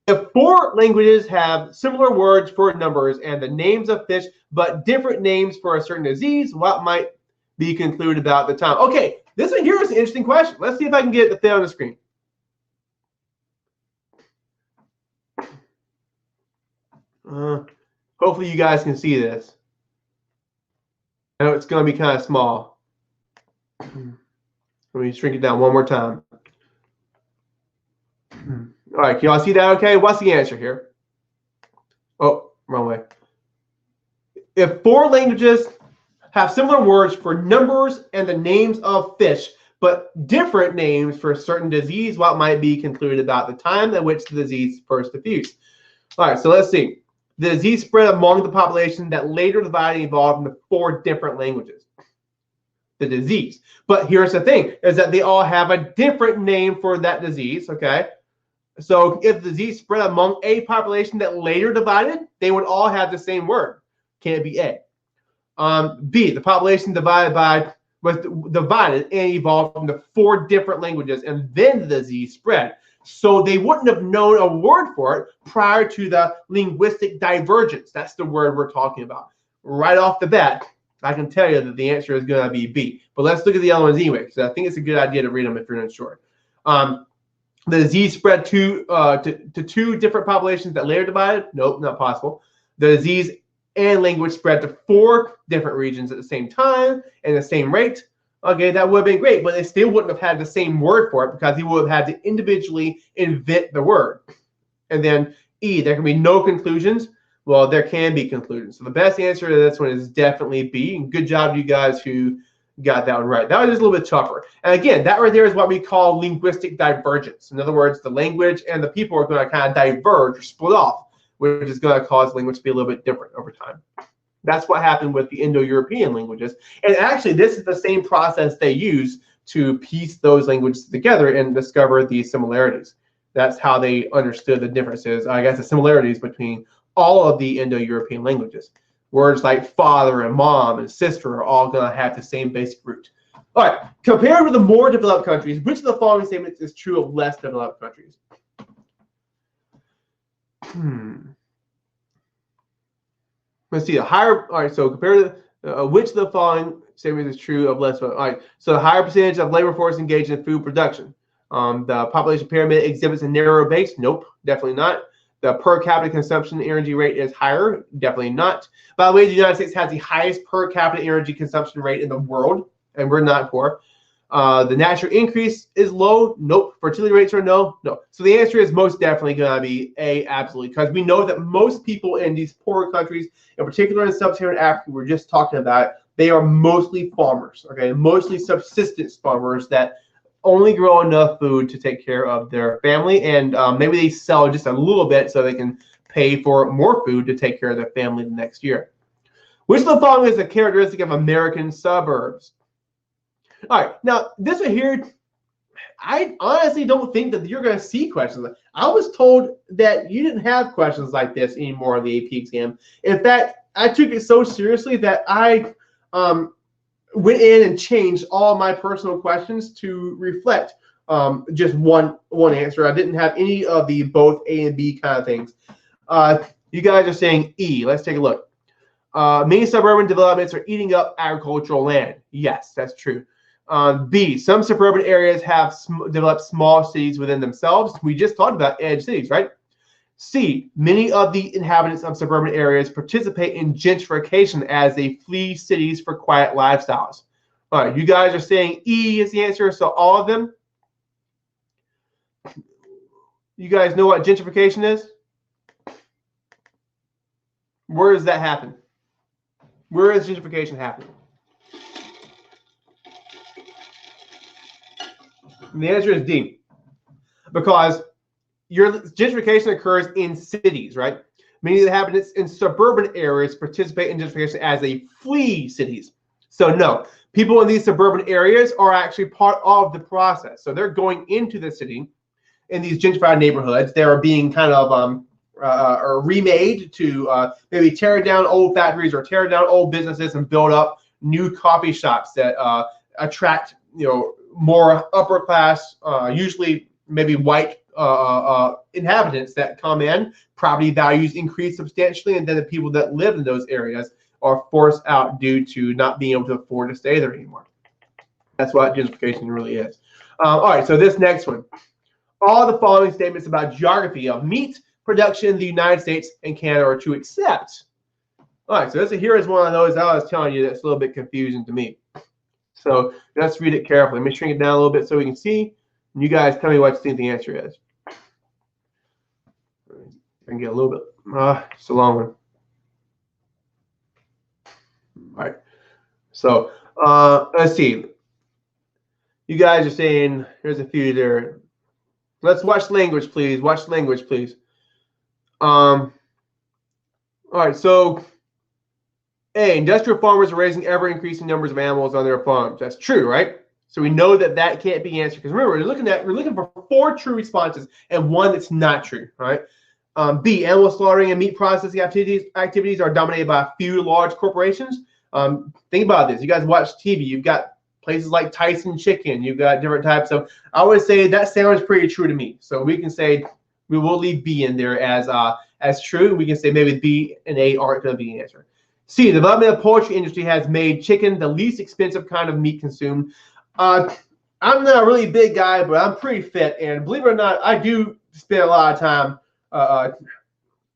If 4 languages have similar words for numbers and the names of fish, but different names for a certain disease, what might be concluded about the time? Okay, this one here is an interesting question. Let's see if I can get the thing on the screen. Hopefully you guys can see this. I know it's going to be kind of small. Let me shrink it down one more time. All right, can y'all see that okay? What's the answer here? Oh, wrong way. If 4 languages have similar words for numbers and the names of fish, but different names for a certain disease, what might be concluded about the time at which the disease first diffused? All right, so let's see. The disease spread among the population that later divided and evolved into 4 different languages. The disease. But here's the thing, is that they all have a different name for that disease, okay? So if the disease spread among a population that later divided, they would all have the same word. Can it be A? B, the population was divided and evolved into 4 different languages, and then the disease spread. So they wouldn't have known a word for it prior to the linguistic divergence. That's the word we're talking about. Right off the bat, I can tell you that the answer is going to be B. But let's look at the other ones anyway, because I think it's a good idea to read them if you're not sure. The disease spread to 2 different populations that later divided. Nope, not possible. The disease and language spread to 4 different regions at the same time and the same rate. Okay, that would have been great, but they still wouldn't have had the same word for it because he would have had to individually invent the word. And then E, there can be no conclusions. Well, there can be conclusions. So the best answer to this one is definitely B. And good job, you guys who got that one right. That was just a little bit tougher. And again, that right there is what we call linguistic divergence. In other words, the language and the people are going to kind of diverge or split off, which is going to cause language to be a little bit different over time. That's what happened with the Indo-European languages. And actually, this is the same process they use to piece those languages together and discover the similarities. That's how they understood the differences, I guess the similarities between all of the Indo-European languages. Words like father and mom and sister are all going to have the same basic root. All right, compared with the more developed countries, which of the following statements is true of less developed countries? Let's see, all right, so compared to which of the following statements is true of less developed? All right, so the higher percentage of labor force engaged in food production. The population pyramid exhibits a narrower base. Nope, definitely not. The per capita consumption energy rate is higher. Definitely not. By the way, the United States has the highest per capita energy consumption rate in the world, and we're not poor. The natural increase is low. Nope. Fertility rates are no. No. So the answer is most definitely going to be A, absolutely, because we know that most people in these poorer countries, in particular in sub-Saharan Africa, we're just talking about, they are mostly farmers, okay, mostly subsistence farmers that only grow enough food to take care of their family, and maybe they sell just a little bit so they can pay for more food to take care of their family the next year. Which of the following is a characteristic of American suburbs? All right, now this one here, I honestly don't think that you're going to see questions. I was told that you didn't have questions like this anymore on the AP exam. In fact, I took it so seriously that I went in and changed all my personal questions to reflect just one answer. I didn't have any of the both A and B kind of things. You guys are saying E. Let's take a look. Many suburban developments are eating up agricultural land. Yes, that's true. B, some suburban areas have developed small cities within themselves. We just talked about edge cities, right? C, many of the inhabitants of suburban areas participate in gentrification as they flee cities for quiet lifestyles. All right, you guys are saying E is the answer, so all of them. You guys know what gentrification is? Where does that happen? Where does gentrification happen? And the answer is D, because your gentrification occurs in cities, right? Many of the inhabitants in suburban areas participate in gentrification as they flee cities. So no, people in these suburban areas are actually part of the process. So they're going into the city in these gentrified neighborhoods. They're being kind of or remade to maybe tear down old factories or tear down old businesses and build up new coffee shops that attract, you know, more upper class, usually maybe white inhabitants that come in. Property values increase substantially, and then the people that live in those areas are forced out due to not being able to afford to stay there anymore. That's what gentrification really is. All right, so this next one. All the following statements about geography of meat production in the United States and Canada are true except. All right, so here is one of those I was telling you that's a little bit confusing to me. So let's read it carefully. Let me shrink it down a little bit so we can see. And you guys tell me what you think the answer is. I can get a little bit, it's a long one. All right, so let's see. You guys are saying, here's a few there. Let's watch language, please. Watch language, please. All right, so A, industrial farmers are raising ever-increasing numbers of animals on their farms. That's true, right? So we know that that can't be answered because remember, we're looking for 4 true responses and 1 that's not true, right? B, animal slaughtering and meat processing activities are dominated by a few large corporations. Think about this. You guys watch TV. You've got places like Tyson Chicken. You've got different types of. I would say that sounds pretty true to me. So we can say we will leave B in there as true. We can say maybe B and A aren't going to be the answer. C, the development of the poultry industry has made chicken the least expensive kind of meat consumed. I'm not a really big guy, but I'm pretty fit, and believe it or not, I do spend a lot of time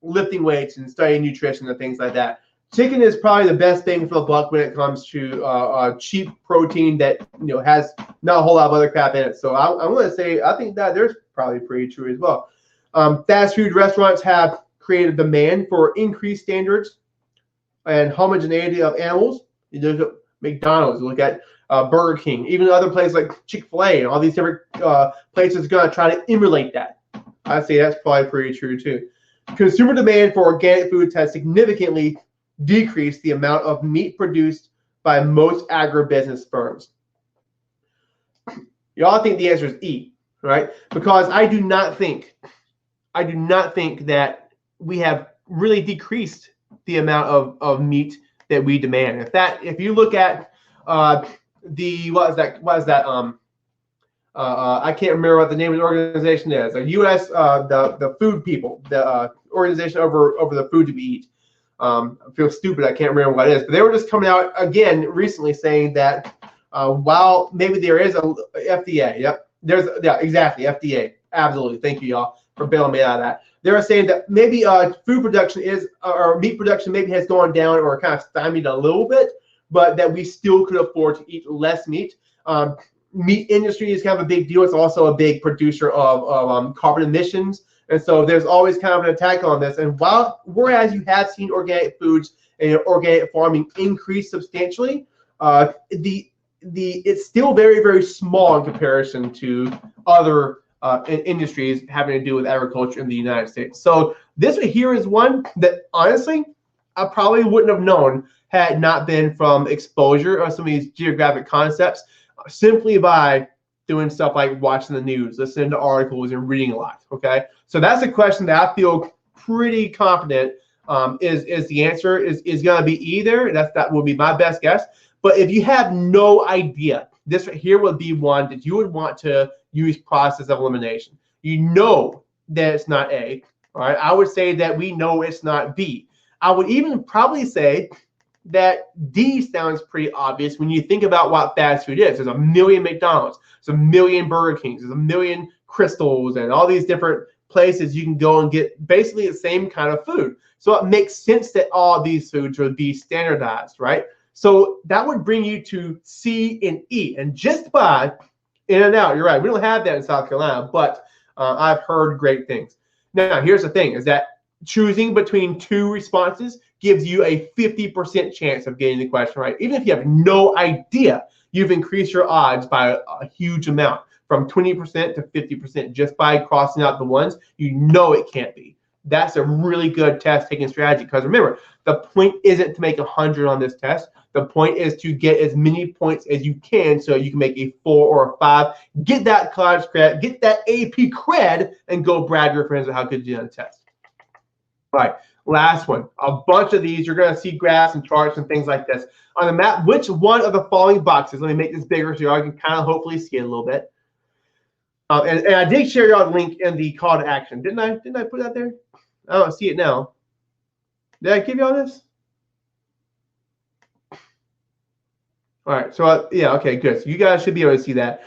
lifting weights and studying nutrition and things like that. Chicken is probably the best thing for the buck when it comes to cheap protein that has not a whole lot of other crap in it. So I'm going to say I think that there's probably pretty true as well. Fast food restaurants have created demand for increased standards and homogeneity of animals. You look at McDonald's, you look at Burger King, even other places like Chick-fil-A, and all these different places are going to try to emulate that. I'd say that's probably pretty true too. Consumer demand for organic foods has significantly decreased the amount of meat produced by most agribusiness firms. Y'all think the answer is E, right? Because I do not think that we have really decreased the amount of meat that we demand. If you look at I can't remember what the name of the organization is. The U.S. The food people, the organization over the food to eat. I feel stupid. I can't remember what it is, but they were just coming out again recently saying that while maybe there is a FDA, exactly, FDA, absolutely. Thank you, y'all, for bailing me out of that. They were saying that maybe food production or meat production maybe has gone down or kind of stymied a little bit, but that we still could afford to eat less meat. Meat industry is kind of a big deal. It's also a big producer of carbon emissions. And so there's always kind of an attack on this. And whereas you have seen organic foods and organic farming increase substantially, it's still very, very small in comparison to other industries having to do with agriculture in the United States. So this right here is one that honestly I probably wouldn't have known had not been from exposure of some of these geographic concepts, simply by doing stuff like watching the news, listening to articles, and reading a lot. Okay, so that's a question that I feel pretty confident is the answer is going to be either. That would be my best guess. But if you have no idea, this right here would be one that you would want to use process of elimination. You know that it's not A. All right, I would say that we know it's not B. I would even probably say that D sounds pretty obvious when you think about what fast food is. There's a million McDonald's, there's a million Burger Kings, there's a million Crystals, and all these different places you can go and get basically the same kind of food. So it makes sense that all these foods would be standardized, right? So that would bring you to C and E. And just by In-N-Out, you're right, we don't have that in South Carolina, but I've heard great things. Now, here's the thing, is that choosing between two responses gives you a 50% chance of getting the question right. Even if you have no idea, you've increased your odds by a huge amount, from 20% to 50% just by crossing out the ones you know it can't be. That's a really good test-taking strategy, because remember, the point isn't to make 100 on this test. The point is to get as many points as you can so you can make a 4 or a 5, get that college cred, get that AP cred, and go brag your friends with how good you did on the test. All right, last one. A bunch of these, you're going to see graphs and charts and things like this. On the map, which one of the following boxes, let me make this bigger so you can kind of hopefully see it a little bit. And I did share y'all the link in the call to action. Didn't I put that there? I don't see it now. Did I give y'all this? All right, so yeah, okay, good. So you guys should be able to see that.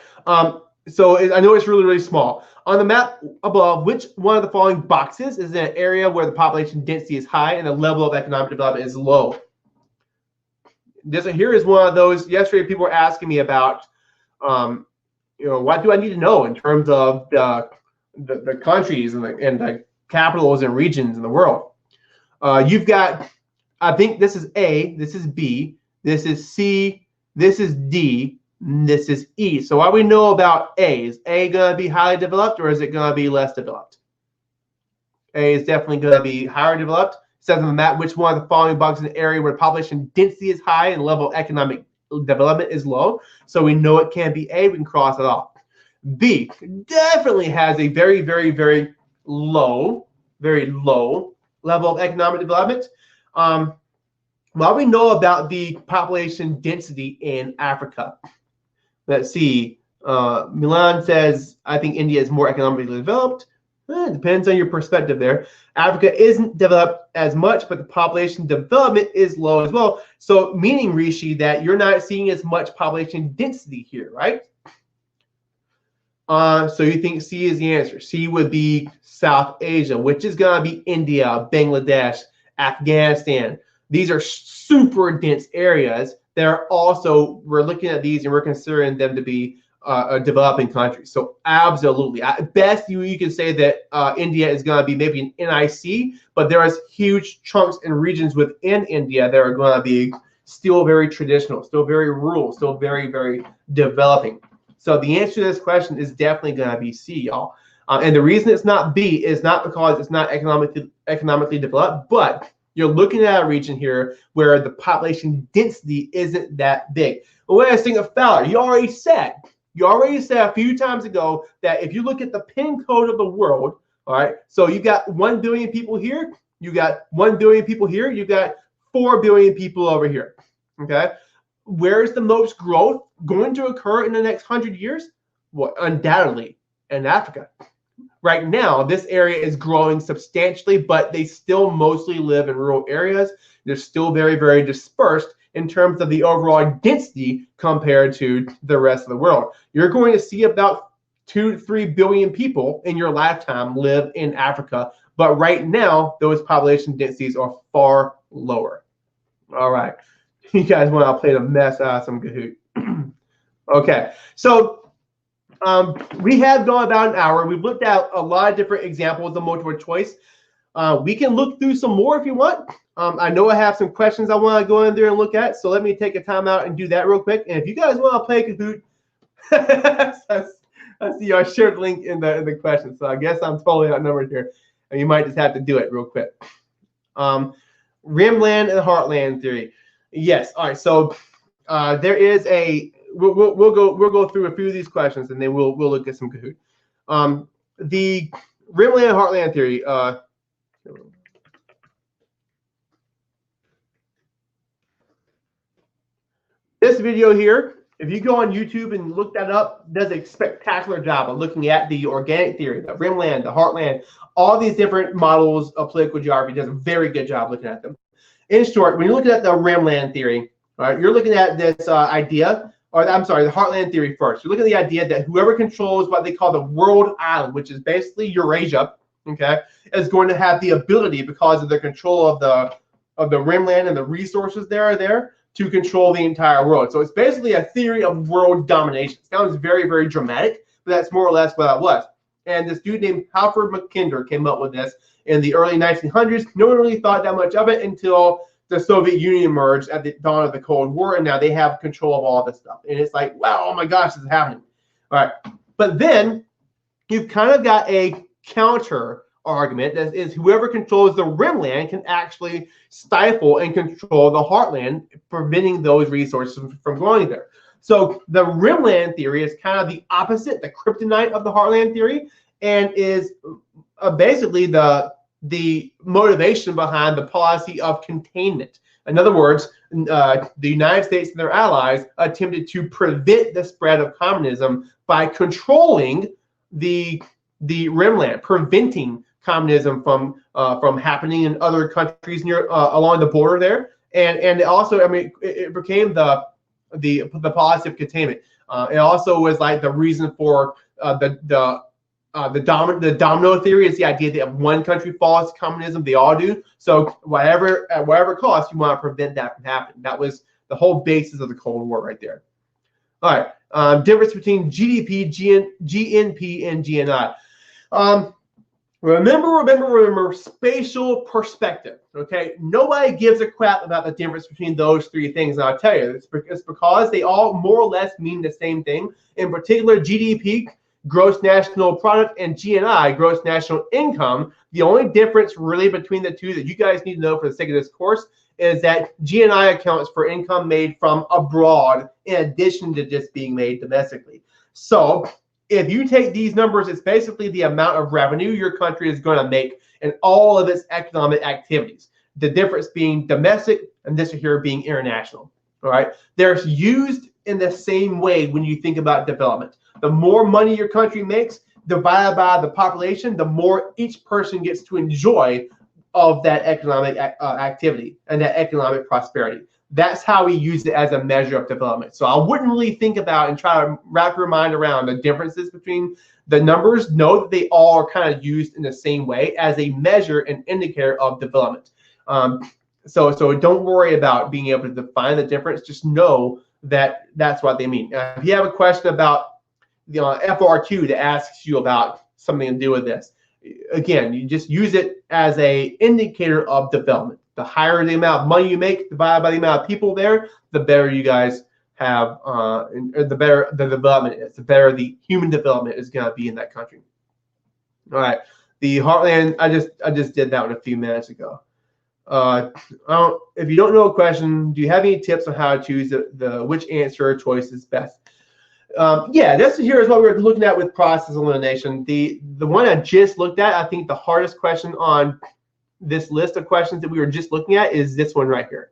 So I know it's really, really small. On the map above, which one of the following boxes is in an area where the population density is high and the level of economic development is low? Here is one of those. Yesterday, people were asking me about, what do I need to know in terms of the countries and the capitals and regions in the world? You've got, I think this is A, this is B, this is C, this is D, and this is E. So what we know about A, is A going to be highly developed or is it going to be less developed? A is definitely going to be higher developed. It says on the map which one of the following boxes in an area where population density is high and level of economic development is low. So we know it can't be A, we can cross it off. B definitely has a very, very, very low level of economic development. What we know about the population density in Africa? Let's see. Milan says, I think India is more economically developed. It depends on your perspective there. Africa isn't developed as much, but the population development is low as well. So meaning, Rishi, that you're not seeing as much population density here, right? So you think C is the answer. C would be South Asia, which is going to be India, Bangladesh, Afghanistan. These are super dense areas that are also, we're looking at these and we're considering them to be developing countries. So absolutely. At best, you can say that India is going to be maybe an NIC, but there is huge chunks and regions within India that are going to be still very traditional, still very rural, still very, very developing. So the answer to this question is definitely going to be C, y'all. And the reason it's not B is not because it's not economically developed, but you're looking at a region here where the population density isn't that big. But wait a second, Fowler, you already said a few times ago that if you look at the pin code of the world, all right, so you got 1 billion people here, you got 1 billion people here, you got 4 billion people over here, okay? Where's the most growth going to occur in the next 100 years? Well, undoubtedly in Africa. Right now, this area is growing substantially, but they still mostly live in rural areas. They're still very, very dispersed in terms of the overall density compared to the rest of the world. You're going to see about 2 to 3 billion people in your lifetime live in Africa, but right now, those population densities are far lower. All right. You guys want to play the mess out of some Kahoot. Okay, so we have gone about an hour. We've looked at a lot of different examples of multiple choice. We can look through some more if you want. I know I have some questions I want to go in there and look at, so let me take a time out and do that real quick. And if you guys want to play Kahoot, I see y'all shared the link in the questions, so I guess I'm totally outnumbered here, and you might just have to do it real quick. Rimland and Heartland theory. Yes. All right. So there is a. We'll go through a few of these questions and then we'll look at some Kahoot. The Rimland and Heartland theory. This video here, if you go on YouTube and look that up, does a spectacular job of looking at the organic theory, the Rimland, the Heartland, all these different models of political geography. Does a very good job looking at them. in short, when you're looking at the Rimland theory, right, you're looking at this idea, or I'm sorry, the Heartland theory first. You're looking at the idea that whoever controls what they call the world island, which is basically Eurasia, okay, is going to have the ability, because of their control of the Rimland and the resources there to control the entire world. So it's basically a theory of world domination. It sounds very, very dramatic, but that's more or less what it was. And this dude named Halford Mackinder came up with this in the early 1900s. No one really thought that much of it until the Soviet Union emerged at the dawn of the Cold War, and now they have control of all this stuff. And it's like, wow, oh my gosh, this is happening. All right. But then you've kind of got a counter argument that is whoever controls the Rimland can actually stifle and control the Heartland, preventing those resources from going there. So the Rimland theory is kind of the opposite, the kryptonite of the Heartland theory, and is basically the motivation behind the policy of containment. In other words, the United States and their allies attempted to prevent the spread of communism by controlling the Rimland, preventing communism from happening in other countries near along the border there, and also, I mean, it became the policy of containment. It also was like the reason for the domino theory is the idea that if one country falls to communism, they all do. So at whatever cost, you want to prevent that from happening. That was the whole basis of the Cold War right there. All right, difference between GDP, GNP, and GNI. Remember, spatial perspective, okay? Nobody gives a crap about the difference between those three things, and I'll tell you, it's because they all more or less mean the same thing. In particular, GDP, gross national product, and GNI, gross national income. The only difference really between the two that you guys need to know for the sake of this course is that GNI accounts for income made from abroad in addition to just being made domestically. So if you take these numbers, it's basically the amount of revenue your country is going to make in all of its economic activities. The difference being domestic and this here being international. All right, they're used in the same way when you think about development. The more money your country makes divided by the population, the more each person gets to enjoy of that economic activity and that economic prosperity. That's how we use it as a measure of development. So I wouldn't really think about and try to wrap your mind around the differences between the numbers. Know that they all are kind of used in the same way as a measure and indicator of development. So don't worry about being able to define the difference. Just know that that's what they mean. If you have a question about the FRQ that asks you about something to do with this, again, you just use it as a indicator of development. The higher the amount of money you make divided by the amount of people there, the better you guys have, the better the development is, the better the human development is going to be in that country. All right, the Heartland, I just did that one a few minutes ago. If you don't know a question, do you have any tips on how to choose which answer or choice is best? Yeah, this here is what we're looking at with process elimination. The one I just looked at, I think the hardest question on this list of questions that we were just looking at is this one right here.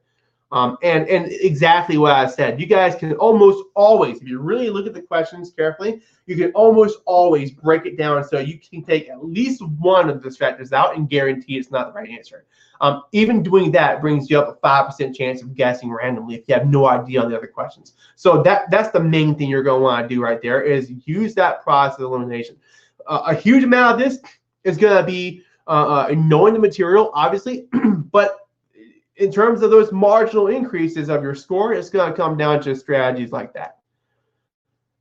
And exactly what I said. You guys can almost always, if you really look at the questions carefully, you can almost always break it down so you can take at least one of the strategies out and guarantee it's not the right answer. Even doing that brings you up a 5% chance of guessing randomly if you have no idea on the other questions. So that's the main thing you're going to want to do right there is use that process of elimination. A huge amount of this is going to be knowing the material, obviously, but in terms of those marginal increases of your score, it's going to come down to strategies like that.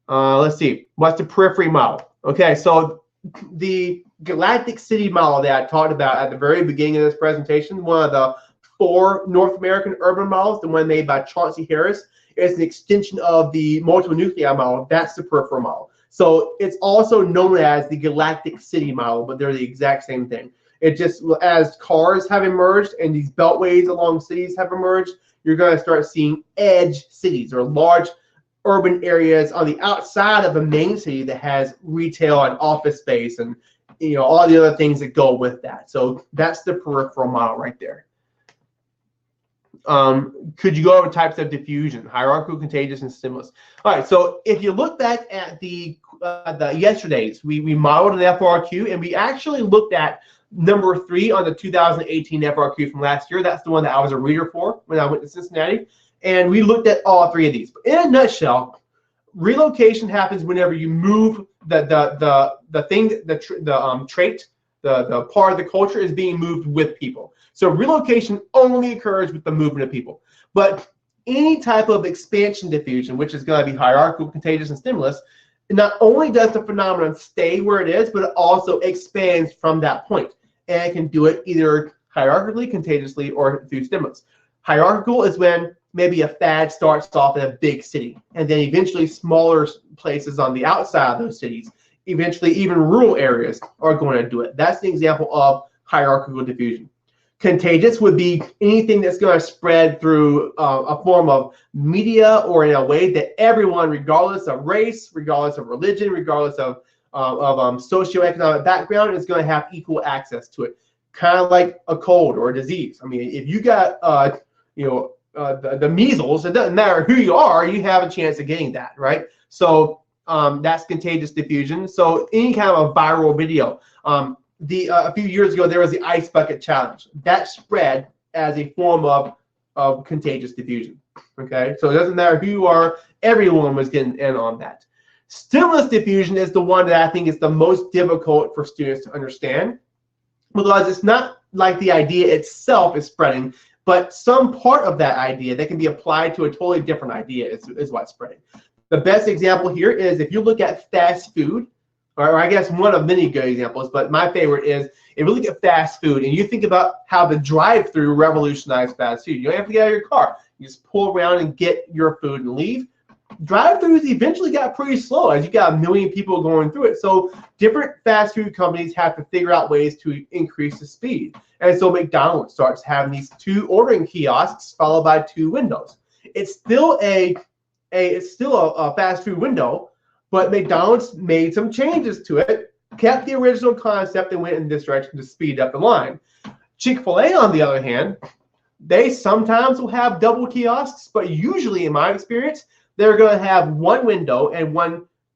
Let's see. What's the periphery model? Okay, so the galactic city model that I talked about at the very beginning of this presentation, one of the 4 North American urban models, the one made by Chauncey Harris, is an extension of the multiple nuclei model. That's the peripheral model. So it's also known as the galactic city model, but they're the exact same thing. It just, as cars have emerged and these beltways along cities have emerged, you're going to start seeing edge cities or large urban areas on the outside of a main city that has retail and office space and all the other things that go with that. So that's the peripheral model right there. Could you go over types of diffusion, hierarchical, contagious, and stimulus? All right, so if you look back at the yesterdays, we modeled an FRQ and we actually looked at number 3 on the 2018 FRQ from last year. That's the one that I was a reader for when I went to Cincinnati. And we looked at all 3 of these. But in a nutshell, relocation happens whenever you move the trait, the part of the culture is being moved with people. So relocation only occurs with the movement of people. But any type of expansion diffusion, which is going to be hierarchical, contagious, and stimulus, not only does the phenomenon stay where it is, but it also expands from that point. And it can do it either hierarchically, contagiously, or through stimulus. Hierarchical is when maybe a fad starts off in a big city, and then eventually smaller places on the outside of those cities, eventually even rural areas are going to do it. That's the example of hierarchical diffusion. Contagious would be anything that's going to spread through a form of media or in a way that everyone, regardless of race, regardless of religion, regardless of socioeconomic background, is going to have equal access to it. Kind of like a cold or a disease. I mean, if you got the measles, it doesn't matter who you are, you have a chance of getting that, right? So that's contagious diffusion. So any kind of a viral video. A few years ago, there was the ice bucket challenge. That spread as a form of contagious diffusion. Okay, so it doesn't matter who you are, everyone was getting in on that. Stimulus diffusion is the one that I think is the most difficult for students to understand, because it's not like the idea itself is spreading, but some part of that idea that can be applied to a totally different idea is what's spreading. The best example here is if you look at fast food, or I guess one of many good examples, but my favorite is if you look at fast food and you think about how the drive-through revolutionized fast food. You don't have to get out of your car. You just pull around and get your food and leave. Drive-throughs eventually got pretty slow as you got 1 million people going through it. So different fast food companies have to figure out ways to increase the speed. And so McDonald's starts having these 2 ordering kiosks followed by 2 windows. It's still a fast food window, but McDonald's made some changes to it, kept the original concept, and went in this direction to speed up the line. Chick-fil-A, on the other hand, they sometimes will have double kiosks, but usually, in my experience, they're going to have 1 window and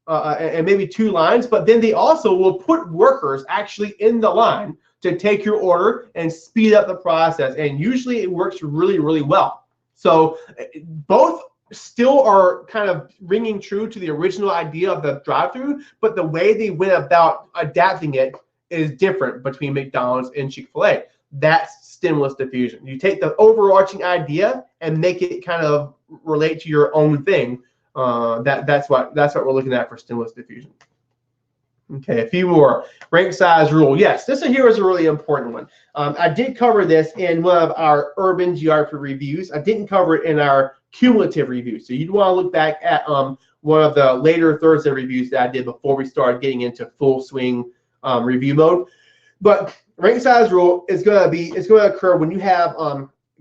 and maybe 2 lines, but then they also will put workers actually in the line to take your order and speed up the process. And usually it works really, really well. So both still are kind of ringing true to the original idea of the drive-through, but the way they went about adapting it is different between McDonald's and Chick-fil-A. That's stimulus diffusion. You take the overarching idea and make it kind of relate to your own thing. That's what we're looking at for stimulus diffusion. Okay, a few more. Rank size rule. Yes, this one here is a really important one. I did cover this in one of our urban geography reviews. I didn't cover it in our cumulative review. So you'd want to look back at one of the later Thursday reviews that I did before we started getting into full swing review mode. But rank size rule is going to occur when you have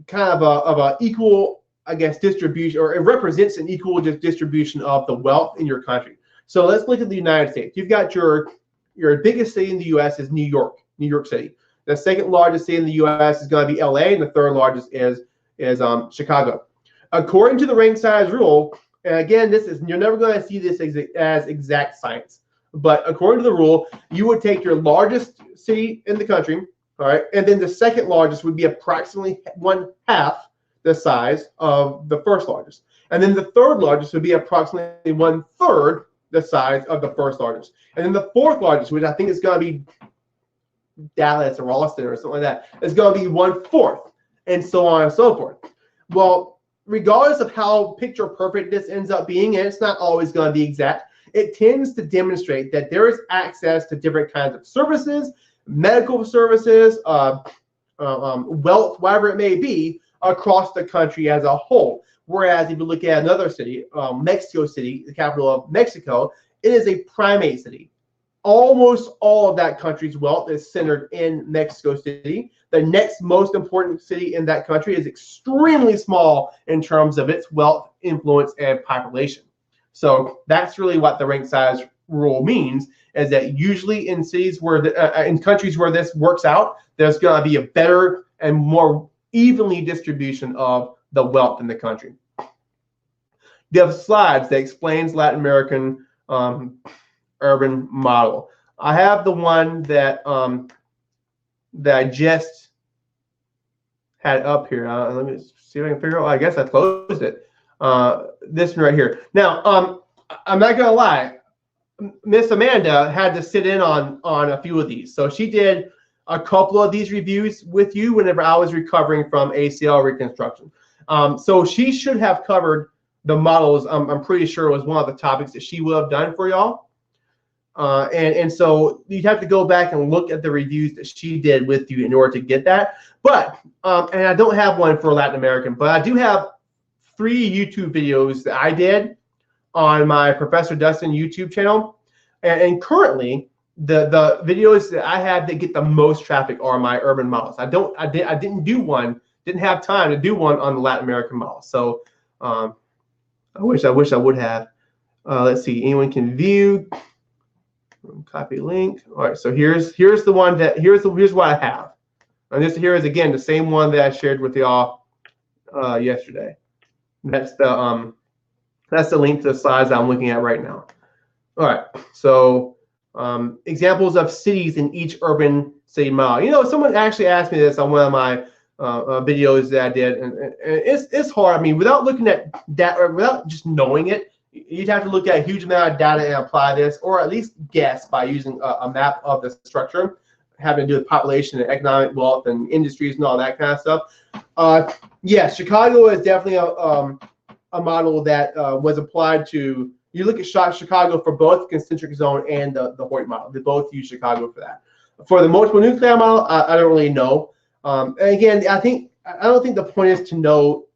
kind of a equal, I guess, distribution, or it represents an equal distribution of the wealth in your country. So let's look at the United States. You've got your biggest city in the U.S. is New York City. The second largest city in the U.S. is going to be L.A., and the third largest is Chicago. According to the rank size rule, and again, you're never going to see this as exact science, but according to the rule, you would take your largest city in the country, all right, and then the second largest would be approximately 1/2 the size of the first largest, and then the third largest would be approximately 1/3 the size of the first largest, and then the fourth largest, which I think is going to be Dallas or Austin or something like that, is going to be 1/4, and so on and so forth. Well, regardless of how picture perfect this ends up being, and it's not always going to be exact, it tends to demonstrate that there is access to different kinds of services, medical services, wealth, whatever it may be, across the country as a whole. Whereas if you look at another city, Mexico City, the capital of Mexico, it is a primate city. Almost all of that country's wealth is centered in Mexico City. The next most important city in that country is extremely small in terms of its wealth, influence, and population. So that's really what the rank size rule means, is that usually in cities where in countries where this works out, there's going to be a better and more evenly distribution of the wealth in the country. You have slides that explains Latin American urban model. I have the one that that I just had up here. Let me see if I can figure out. I guess I closed it. This one right here. Now, I'm not gonna lie. Miss Amanda had to sit in on a few of these. So she did a couple of these reviews with you whenever I was recovering from ACL reconstruction. So she should have covered the models. I'm pretty sure it was one of the topics that she would have done for y'all. And so you'd have to go back and look at the reviews that she did with you in order to get that. But, and I don't have one for Latin American, but I do have 3 YouTube videos that I did on my Professor Dustin YouTube channel. And currently, the videos that I have that get the most traffic are my urban models. I didn't do one, didn't have time to do one on the Latin American model. So I wish I would have. Let's see, anyone can view. Copy link. All right, so here's the one that here's what I have. And this here is again the same one that I shared with y'all yesterday. That's the link to the slides I'm looking at right now. All right, so examples of cities in each urban city model. You know, someone actually asked me this on one of my videos that I did, and it's hard. I mean, without looking at that, or without just knowing it, you'd have to look at a huge amount of data and apply this, or at least guess by using a map of the structure, having to do with population and economic wealth and industries and all that kind of stuff. Yeah, Chicago is definitely a model that was applied to. You look at Chicago for both concentric zone and the Hoyt model. They both use Chicago for that. For the multiple nuclei model, I don't really know. And again, I don't think the point is to know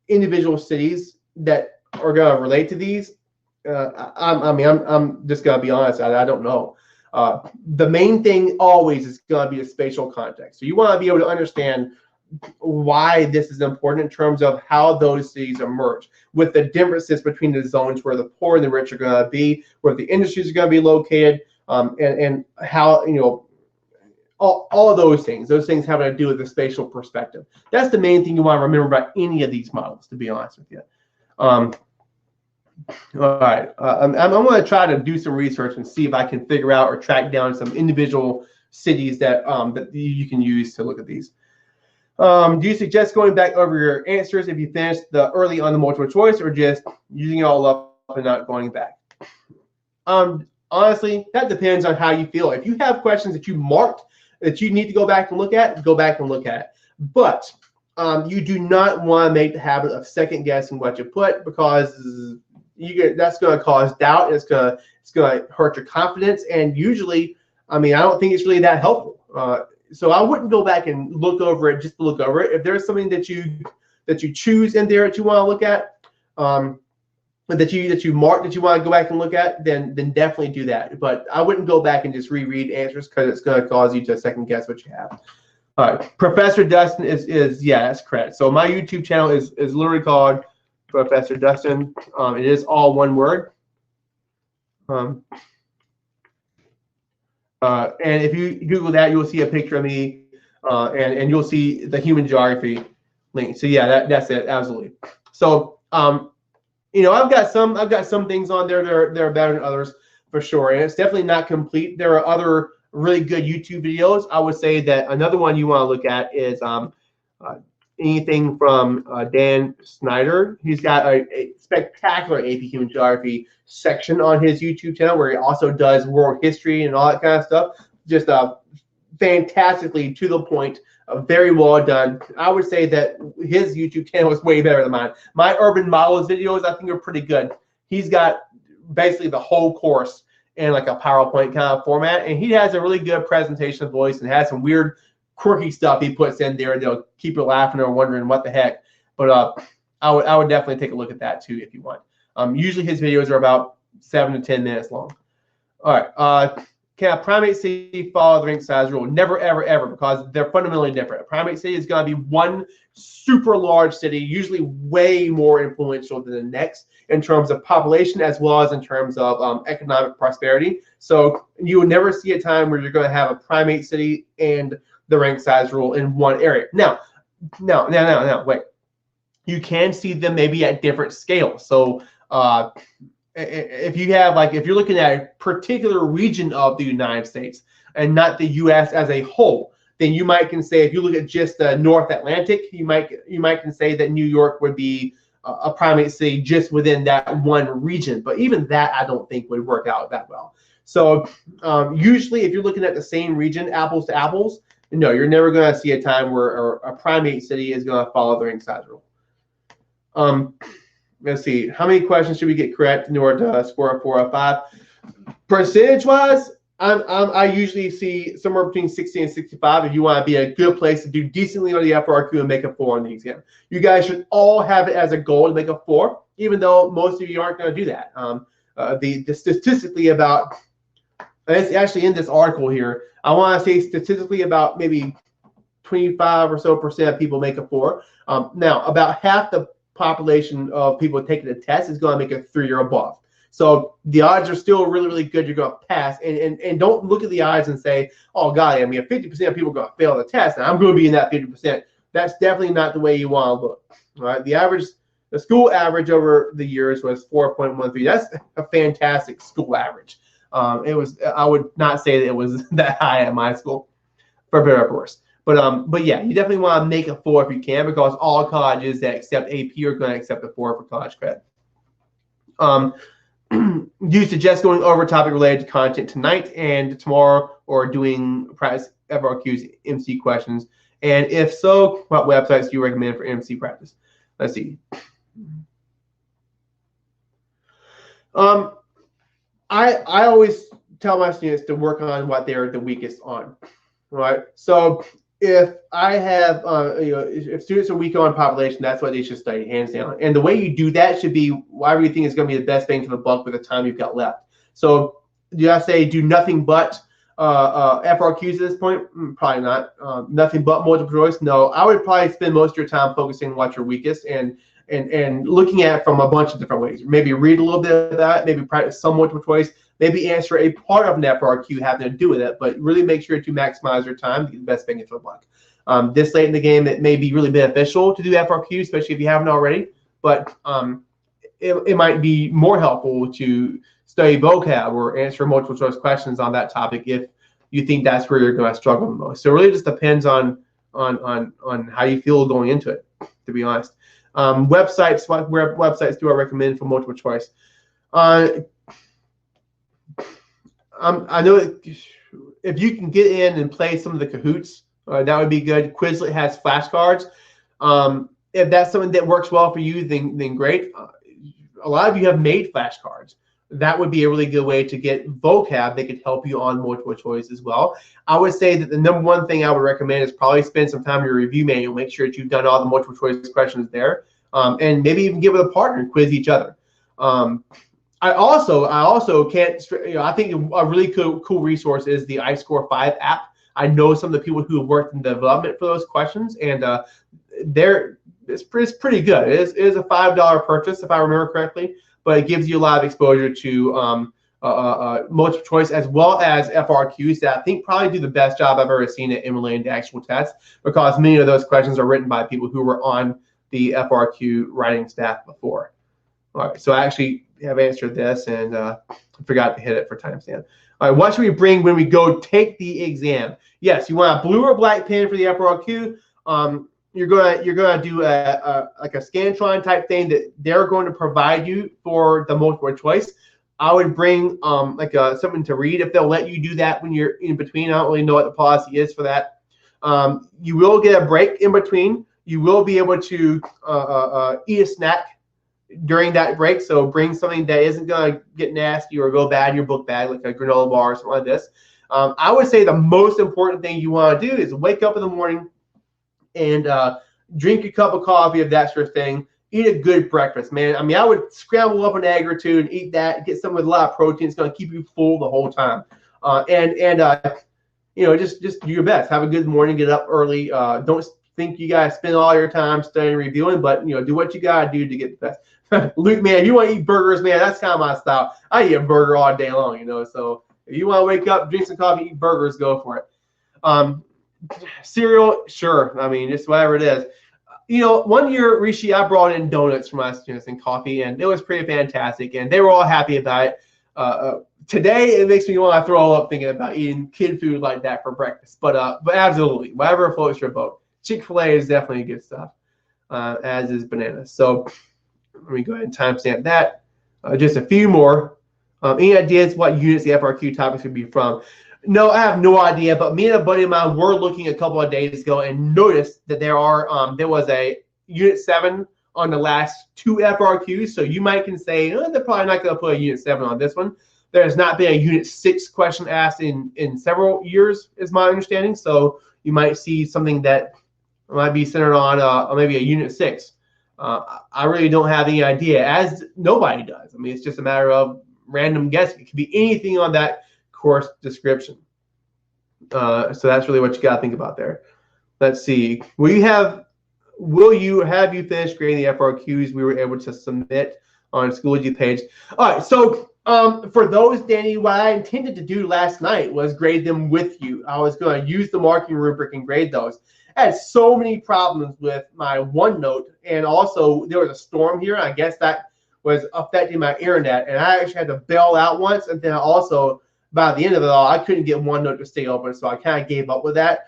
individual cities that are going to relate to these. I'm just going to be honest. I don't know. The main thing always is going to be the spatial context. So you want to be able to understand why this is important in terms of how those cities emerge, with the differences between the zones where the poor and the rich are going to be, where the industries are going to be located, and how, you know, all of those things having to do with the spatial perspective. That's the main thing you want to remember about any of these models, to be honest with you. All right, I'm going to try to do some research and see if I can figure out or track down some individual cities that you can use to look at these. Do you suggest going back over your answers if you finished early on the multiple choice, or just using it all up and not going back? Honestly, that depends on how you feel. If you have questions that you marked that you need to go back and look at, go back and look at it. But you do not want to make the habit of second guessing what you put, because that's going to cause doubt. It's going to hurt your confidence, and usually, I mean, I don't think it's really that helpful. So I wouldn't go back and look over it just to look over it. If there's something that you choose in there that you want to look at, that you mark that you want to go back and look at, then definitely do that. But I wouldn't go back and just reread answers, because it's going to cause you to second guess what you have. All right, Professor Dustin is yeah, that's correct. So my YouTube channel is literally called Professor Dustin. It is all one word. And if you Google that, you'll see a picture of me, and you'll see the human geography link. So yeah, that's it, absolutely. So you know, I've got some things on there that are better than others for sure, and it's definitely not complete. There are other really good YouTube videos. I would say that another one you want to look at is anything from Dan Snyder. He's got a spectacular AP Human Geography section on his YouTube channel, where he also does world history and all that kind of stuff. Just fantastically to the point, very well done. I would say that his YouTube channel is way better than mine. My urban models videos, I think, are pretty good. He's got basically the whole course in like a PowerPoint kind of format, and he has a really good presentation voice and has some weird, quirky stuff he puts in there that'll keep you laughing or wondering what the heck. But I would definitely take a look at that too if you want. Usually his videos are about 7 to 10 minutes long. All right. Can a primate city follow the rank size rule? Never, ever, ever, because they're fundamentally different. A primate city is going to be one super large city, usually way more influential than the next in terms of population as well as in terms of economic prosperity. So you will never see a time where you're going to have a primate city and the rank size rule in one area. Now, wait. You can see them maybe at different scales. So if you're looking at a particular region of the United States and not the U.S. as a whole, then you might can say, if you look at just the North Atlantic, you might can say that New York would be a primate city just within that one region. But even that, I don't think would work out that well. So usually, if you're looking at the same region, apples to apples, no, you're never going to see a time where a primate city is going to follow the ring size rule. Let's see, how many questions should we get correct in order to score a 4 out of 5? Percentage-wise, I usually see somewhere between 60 and 65 if you want to be a good place to do decently on the FRQ and make a 4 on the exam. You guys should all have it as a goal to make a 4, even though most of you aren't going to do that. The statistically about, it's actually in this article here, I want to say statistically about maybe 25% or so of people make a 4. Now, about half the population of people taking the test is going to make a 3 or above. So the odds are still really, really good you're going to pass. And don't look at the odds and say, oh, God, I mean, 50% of people are going to fail the test, and I'm going to be in that 50%. That's definitely not the way you want to look. All right? The school average over the years was 4.13. That's a fantastic school average. I would not say that it was that high at my school, for better or for worse. But yeah, you definitely want to make a 4 if you can, because all colleges that accept AP are going to accept a 4 for college credit. Do you suggest going over a topic related to content tonight and tomorrow, or doing practice FRQs, MC questions? And if so, what websites do you recommend for MC practice? Let's see. I always tell my students to work on what they're the weakest on. Right? So if I have, if students are weak on population, that's what they should study, hands down. And the way you do that should be whatever you think is going to be the best bang for the buck with the time you've got left. So do I say do nothing but FRQs at this point? Probably not. Nothing but multiple choice? No. I would probably spend most of your time focusing on what you're weakest and looking at it from a bunch of different ways. Maybe read a little bit of that, maybe practice some multiple choice, maybe answer a part of an FRQ having to do with it, but really make sure to maximize your time to get the best bang for the buck. This late in the game, it may be really beneficial to do FRQ, especially if you haven't already, but it might be more helpful to study vocab or answer multiple choice questions on that topic if you think that's where you're going to struggle the most. So it really just depends on how you feel going into it, to be honest. Websites, where websites do I recommend for multiple choice? I know if you can get in and play some of the Kahoots, that would be good. Quizlet has flashcards. If that's something that works well for you, then great. A lot of you have made flashcards. That would be a really good way to get vocab that could help you on multiple choice as well. I would say that the number one thing I would recommend is probably spend some time in your review manual. Make sure that you've done all the multiple choice questions there, and maybe even get with a partner and quiz each other. I also can't. I think a really cool resource is the iScore 5 app. I know some of the people who have worked in development for those questions, and it's pretty good. It is a $5 purchase if I remember correctly, but it gives you a lot of exposure to multiple choice as well as FRQs that I think probably do the best job I've ever seen at emulating the actual test, because many of those questions are written by people who were on the FRQ writing staff before. All right, so I actually have answered this and forgot to hit it for timestamp. All right, what should we bring when we go take the exam? Yes, you want a blue or black pen for the FRQ. You're gonna do like a Scantron type thing that they're going to provide you for the multiple choice. I would bring something to read if they'll let you do that when you're in between. I don't really know what the policy is for that. You will get a break in between. You will be able to eat a snack during that break. So bring something that isn't gonna get nasty or go bad in your book bag, like a granola bar or something like this. I would say the most important thing you want to do is wake up in the morning and drink a cup of coffee, if that's your thing. Eat a good breakfast, man. I mean, I would scramble up an egg or two and eat that. Get some with a lot of protein. It's going to keep you full the whole time. Just do your best. Have a good morning. Get up early. Don't think you guys spend all your time studying, reviewing, but do what you gotta do to get the best. Luke, man, if you want to eat burgers, man, that's kind of my style. I eat a burger all day long, So if you want to wake up, drink some coffee, eat burgers, go for it. Cereal, sure. I mean, just whatever it is. 1 year, Rishi, I brought in donuts for my students and coffee, and it was pretty fantastic, and they were all happy about it. Today it makes me want to throw up thinking about eating kid food like that for breakfast. But absolutely, whatever floats your boat. Chick-fil-A is definitely good stuff, as is bananas. So let me go ahead and timestamp that. Just a few more. Any ideas what units the FRQ topics could be from? No, I have no idea. But me and a buddy of mine were looking a couple of days ago and noticed that there was a Unit 7 on the last 2 FRQs. So you might can say, they're probably not going to put a Unit 7 on this one. There has not been a Unit 6 question asked in several years, is my understanding. So you might see something that might be centered on maybe a Unit 6. I really don't have any idea, as nobody does. I mean, it's just a matter of random guessing. It could be anything on that course description. So that's really what you got to think about there. Let's see. Have you finished grading the FRQs we were able to submit on Schoology page? All right. So for those, Danny, what I intended to do last night was grade them with you. I was going to use the marking rubric and grade those. I had so many problems with my OneNote, and also there was a storm here. I guess that was affecting my internet, and I actually had to bail out once. And then also, by the end of it all, I couldn't get OneNote to stay open, so I kind of gave up with that.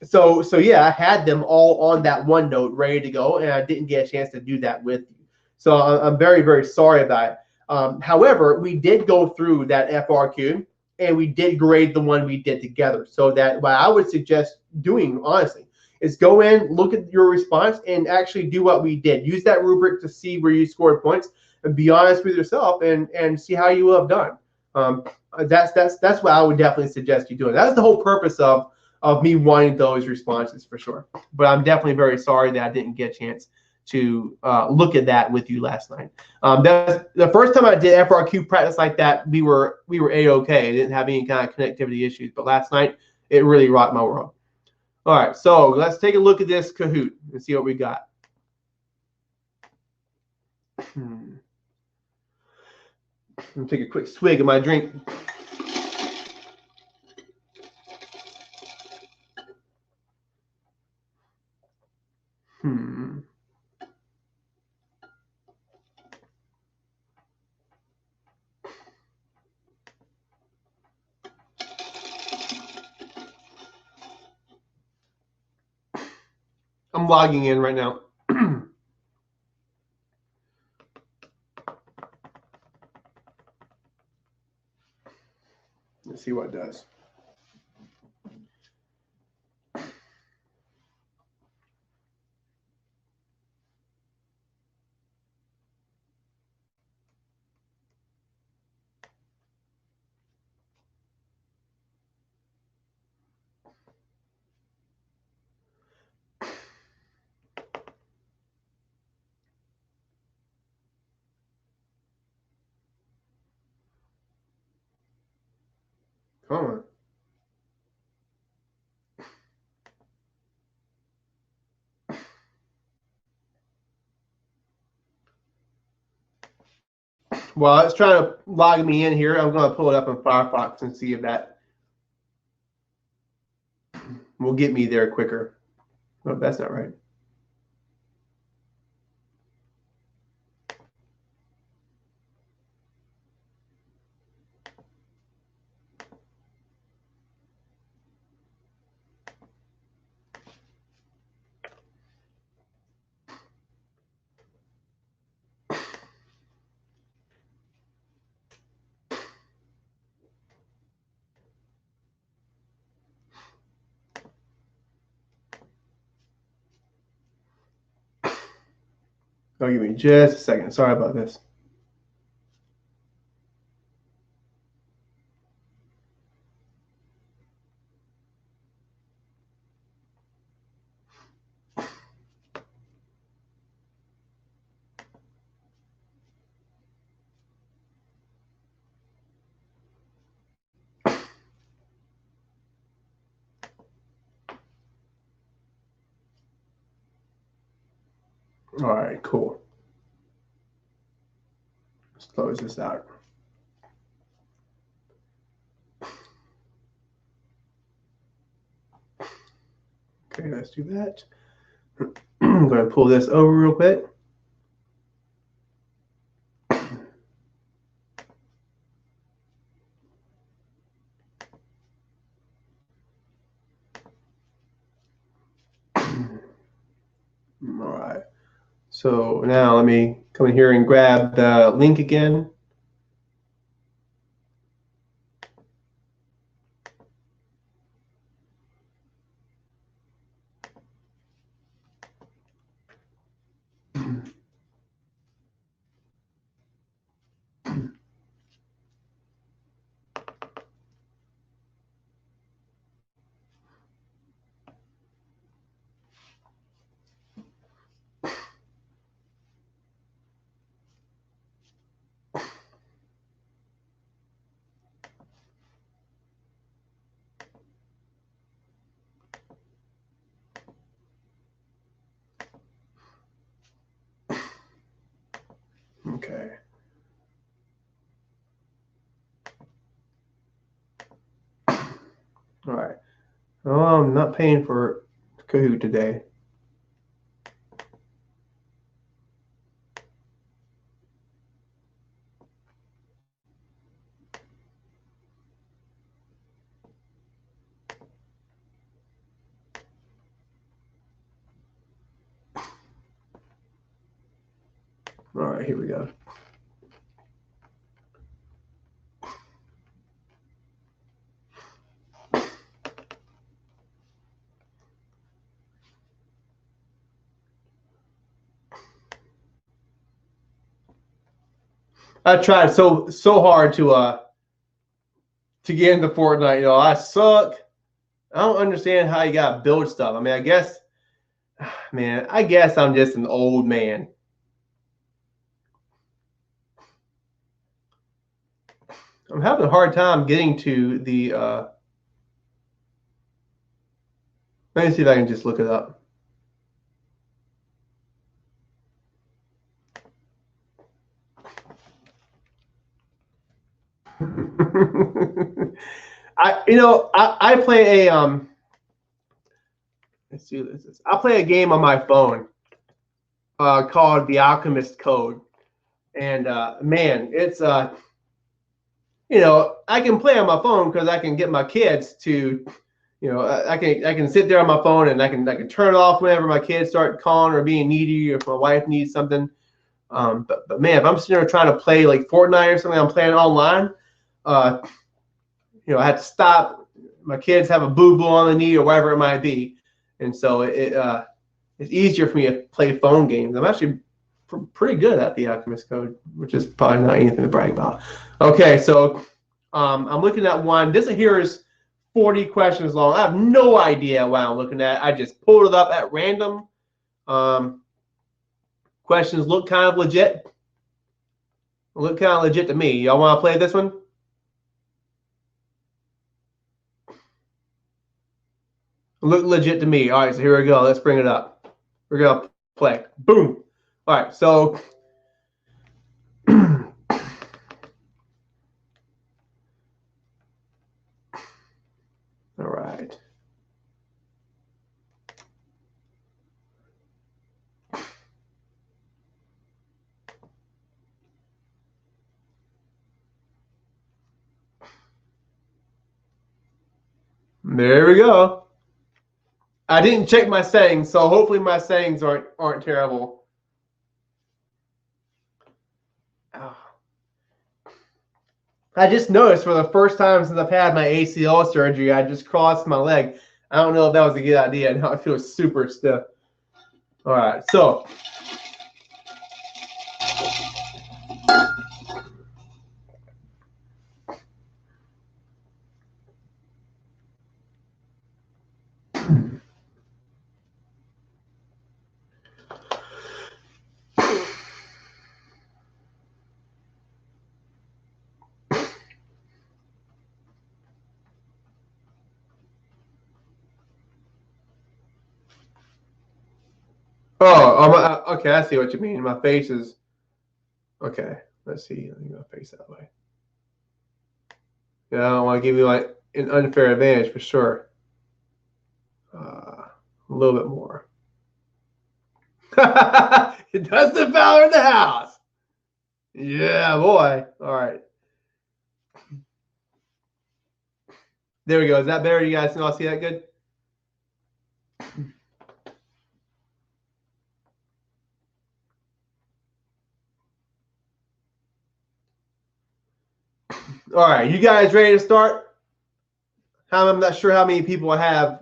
So yeah, I had them all on that OneNote ready to go, and I didn't get a chance to do that with you. So I'm very, very sorry about it. However, we did go through that FRQ, and we did grade the one we did together. So that what I would suggest doing, honestly, is go in, look at your response, and actually do what we did. Use that rubric to see where you scored points, and be honest with yourself, and see how you have done. That's what I would definitely suggest you doing. That's the whole purpose of me wanting those responses for sure. But I'm definitely very sorry that I didn't get a chance to look at that with you last night. That's the first time I did FRQ practice like that. We were A-okay. I didn't have any kind of connectivity issues. But last night it really rocked my world. All right, so let's take a look at this Kahoot and see what we got. I'm gonna take a quick swig of my drink. I'm logging in right now. Let's see what it does. Come on. Well, it's trying to log me in here. I'm going to pull it up in Firefox and see if that will get me there quicker. Oh, that's not right. Oh, give me just a second. Sorry about this. All right, cool. Let's close this out. Okay, let's do that. I'm going to pull this over real quick. So now let me come in here and grab the link again. Okay. All right. Oh, I'm not paying for Kahoot today. All right, here we go. I tried so hard to get into Fortnite. You know, I suck. I don't understand how you gotta build stuff. I mean, I guess, man, I guess I'm just an old man. I'm having a hard time getting to the. Let me see if I can just look it up. I play a let's see what this is. I play a game on my phone called The Alchemist Code, and man, it's you know, I can play on my phone because I can get my kids to, you know, I can sit there on my phone and I can turn it off whenever my kids start calling or being needy, or if my wife needs something. But man, if I'm sitting there trying to play like Fortnite or something, I'm playing online. You know, I have to stop. My kids have a boo-boo on the knee or whatever it might be, and so it's easier for me to play phone games. I'm actually pretty good at the Alchemist Code, which is probably not anything to brag about. Okay, so I'm looking at one. This here is 40 questions long. I have no idea what I'm looking at. I just pulled it up at random. Questions look kind of legit. Look kind of legit to me. Y'all want to play this one? Look legit to me. All right, so here we go. Let's bring it up. We're going to play. Boom. All right, so all right. There we go. I didn't check my settings, so hopefully my settings aren't terrible. Oh. I just noticed for the first time since I've had my ACL surgery, I just crossed my leg. I don't know if that was a good idea. Now I feel super stiff. All right, so okay, I see what you mean. My face is okay. Let's see. Let me go face that way. Yeah, I don't want to give you like an unfair advantage for sure. A little bit more. Dustin Fowler in the house. Yeah, boy. All right. There we go. Is that better? You guys can all see that good? All right, you guys ready to start? I'm not sure how many people I have.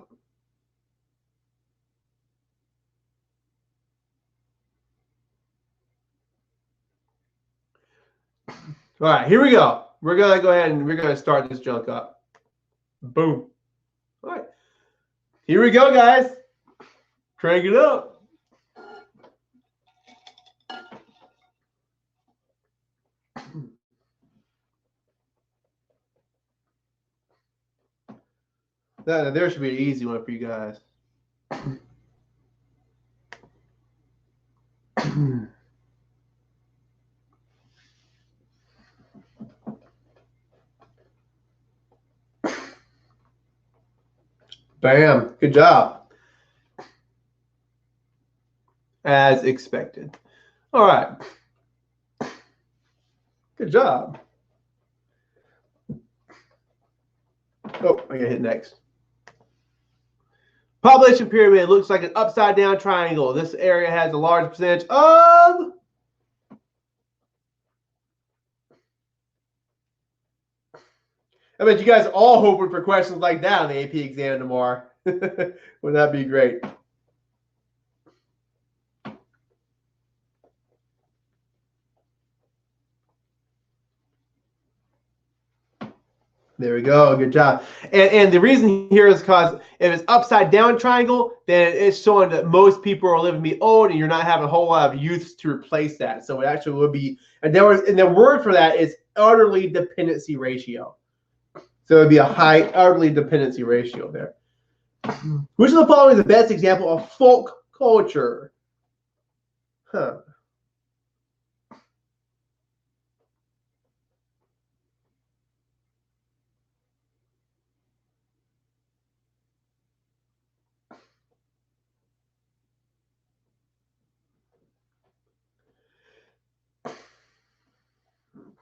All right, here we go. We're going to go ahead and we're going to start this junk up. Boom. All right. Here we go, guys. Crank it up. There should be an easy one for you guys. Bam. Good job. As expected. All right. Good job. Oh, I gotta hit next. Population pyramid looks like an upside down triangle. This area has a large percentage of I bet you guys are all hoping for questions like that on the AP exam tomorrow. Wouldn't that be great? There we go. Good job. And the reason here is because if it's upside down triangle, then it's showing that most people are living to be old, and you're not having a whole lot of youths to replace that. So it actually would be, and the word for that is elderly dependency ratio. So it would be a high elderly dependency ratio there. Which of the following is the best example of folk culture? Huh.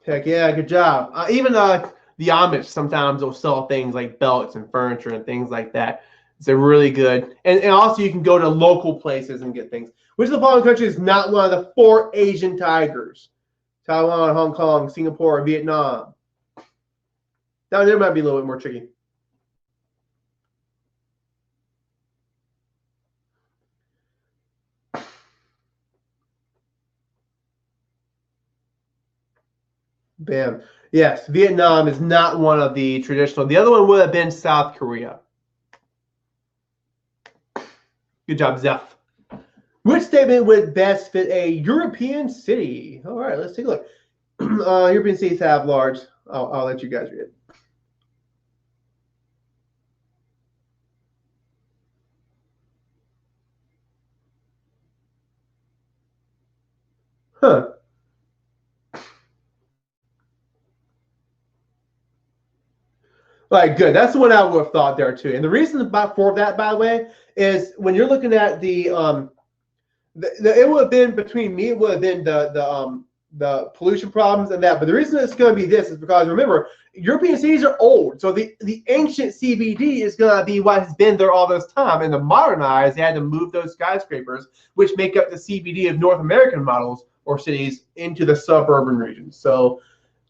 Heck yeah, good job. Even the Amish sometimes will sell things like belts and furniture and things like that. It's a really good. And also you can go to local places and get things. Which of the following countries is not one of the 4 Asian tigers? Taiwan, Hong Kong, Singapore, Vietnam. Down there might be a little bit more tricky. Bam. Yes, Vietnam is not one of the traditional. The other one would have been South Korea. Good job, Zeph. Which statement would best fit a European city? All right, let's take a look. European cities have large. I'll let you guys read it. Huh. All right, good. That's the one I would have thought there too. And the reason for that, by the way, is when you're looking at it would have been between me. It would have been the pollution problems and that. But the reason it's going to be this is because remember, European cities are old, so the ancient CBD is going to be what has been there all this time. And the modernized, they had to move those skyscrapers, which make up the CBD of North American models or cities, into the suburban regions. So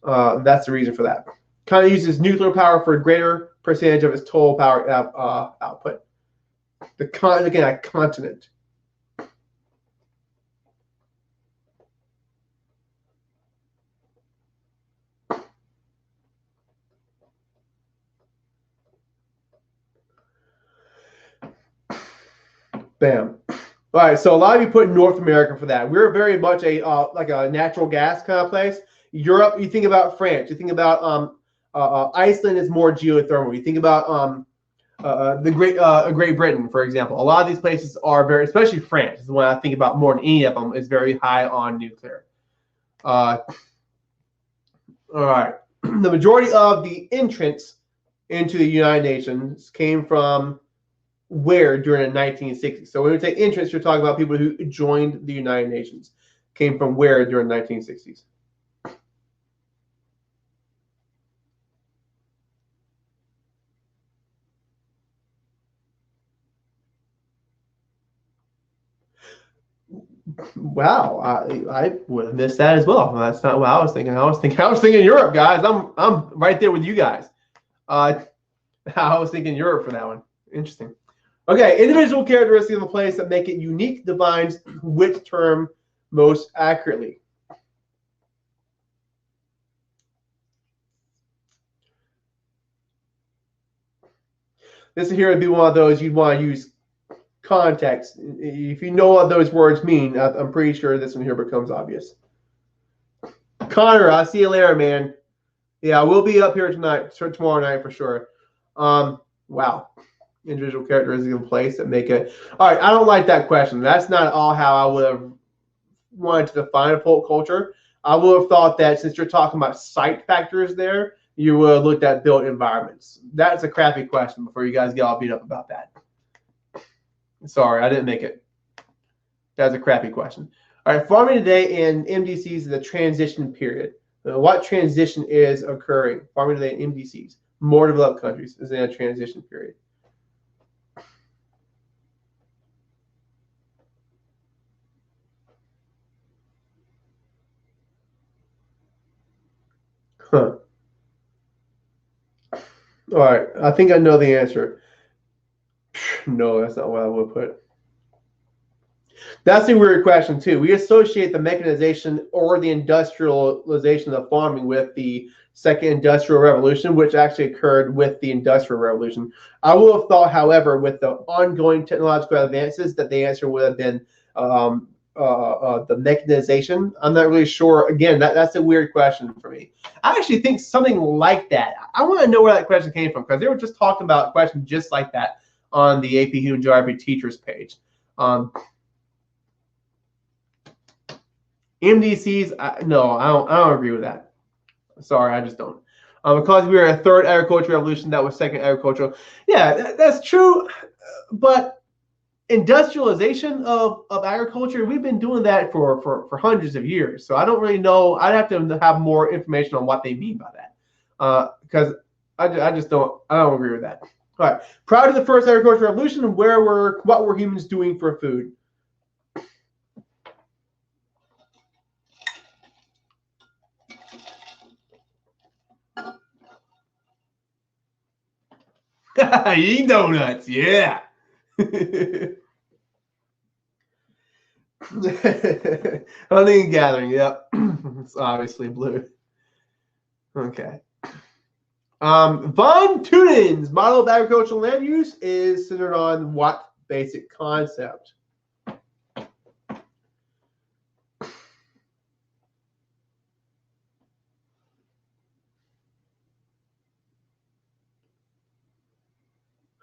that's the reason for that. Kind of uses nuclear power for a greater percentage of its total power output. Again, a continent. Bam. All right, so a lot of you put North America for that. We're very much like a natural gas kind of place. Europe, you think about France. You think about Iceland is more geothermal. You think about Great Britain, for example. A lot of these places are very, especially France, is the one I think about more than any of them, is very high on nuclear. All right. The majority of the entrants into the United Nations came from where during the 1960s? So when we say entrants, you're talking about people who joined the United Nations. Came from where during the 1960s? Wow, I would have missed that as well. That's not what I was thinking. I was thinking Europe, guys. I'm right there with you guys. I was thinking Europe for that one. Interesting. Okay, individual characteristics of a place that make it unique defines which term most accurately. This here would be one of those you'd want to use context. If you know what those words mean, I'm pretty sure this one here becomes obvious. Connor, I'll see you later, man. Yeah, we'll be up here tomorrow night for sure. Wow. Individual characteristics of a place that make it. All right, I don't like that question. That's not all how I would have wanted to define a folk culture. I would have thought that since you're talking about site factors there, you would have looked at built environments. That's a crappy question before you guys get all beat up about that. Sorry, I didn't make it. That's a crappy question. All right, farming today in MDCs is a transition period. What transition is occurring? Farming today in MDCs, more developed countries, is in a transition period. Huh. All right, I think I know the answer. No, that's not what I would put. That's a weird question too. We associate the mechanization or the industrialization of farming with the second industrial revolution, which actually occurred with the industrial revolution. I would have thought, however, with the ongoing technological advances, that the answer would have been the mechanization. I'm not really sure. Again, that's a weird question for me. I actually think something like that. I want to know where that question came from, because they were just talking about a question just like that on the AP Human Geography teachers page. MDCs, no, I don't agree with that. Sorry, I just don't. Because we were a third agricultural revolution, that was second agricultural. Yeah, that's true. But industrialization of agriculture, we've been doing that for hundreds of years. So I don't really know. I'd have to have more information on what they mean by that. Because I don't agree with that. All right. Prior to the first agricultural revolution, what were humans doing for food? Eating donuts, yeah. Hunting and gathering, yep. It's obviously blue. Okay. Von Thunen's model of agricultural land use is centered on what basic concept?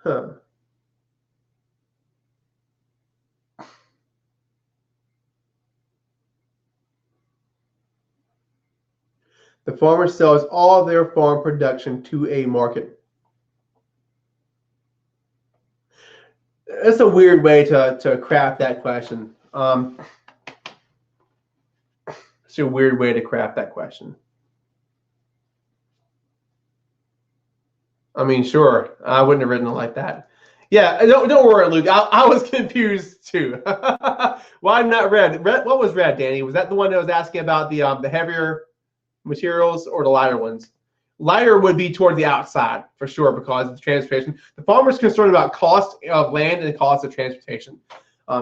Huh. The farmer sells all of their farm production to a market. That's a weird way to craft that question. It's a weird way to craft that question. I mean, sure, I wouldn't have written it like that. Yeah, don't worry, Luke. I was confused too. Why not red? What was red, Danny? Was that the one that was asking about the heavier materials or the lighter ones? Lighter would be toward the outside for sure because of the transportation. The farmer's concerned about cost of land and cost of transportation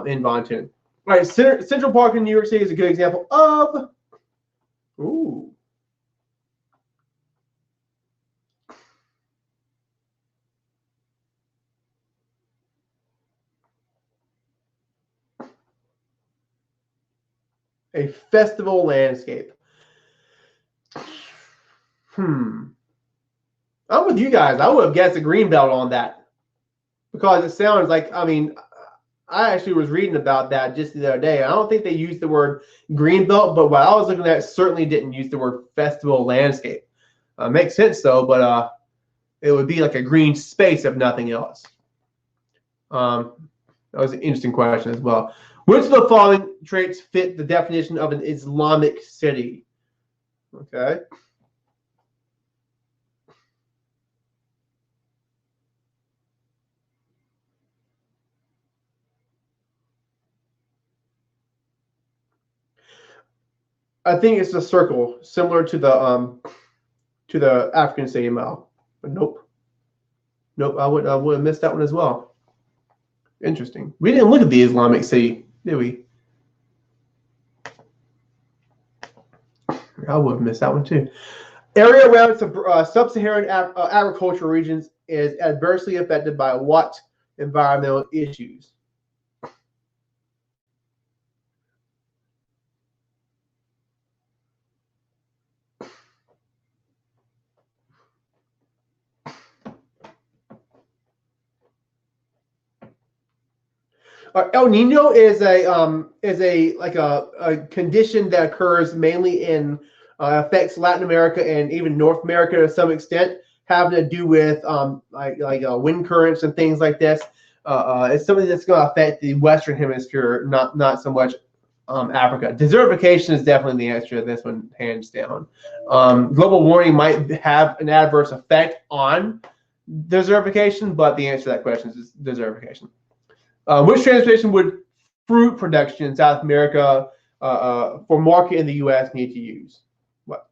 in Von Thun. All right, Central Park in New York City is a good example of. Ooh. A festival landscape. I'm with you guys. I would have guessed a green belt on that because it sounds like, I mean, I actually was reading about that just the other day. I don't think they used the word green belt, but what I was looking at certainly didn't use the word festival landscape. Makes sense though, but it would be like a green space if nothing else. That was an interesting question as well. Which of the following traits fit the definition of an Islamic city? Okay. I think it's a circle, similar to the African stadium mile. But nope. I would have missed that one as well. Interesting. We didn't look at the Islamic city, did we? I would have missed that one too. Area around sub-Saharan agricultural regions is adversely affected by what environmental issues? El Nino is a condition that occurs mainly in affects Latin America and even North America to some extent, having to do with wind currents and things like this. It's something that's going to affect the Western Hemisphere, not so much Africa. Desertification is definitely the answer to this one, hands down. Global warming might have an adverse effect on desertification, but the answer to that question is desertification. Which transportation would fruit production in South America for market in the U.S. need to use? What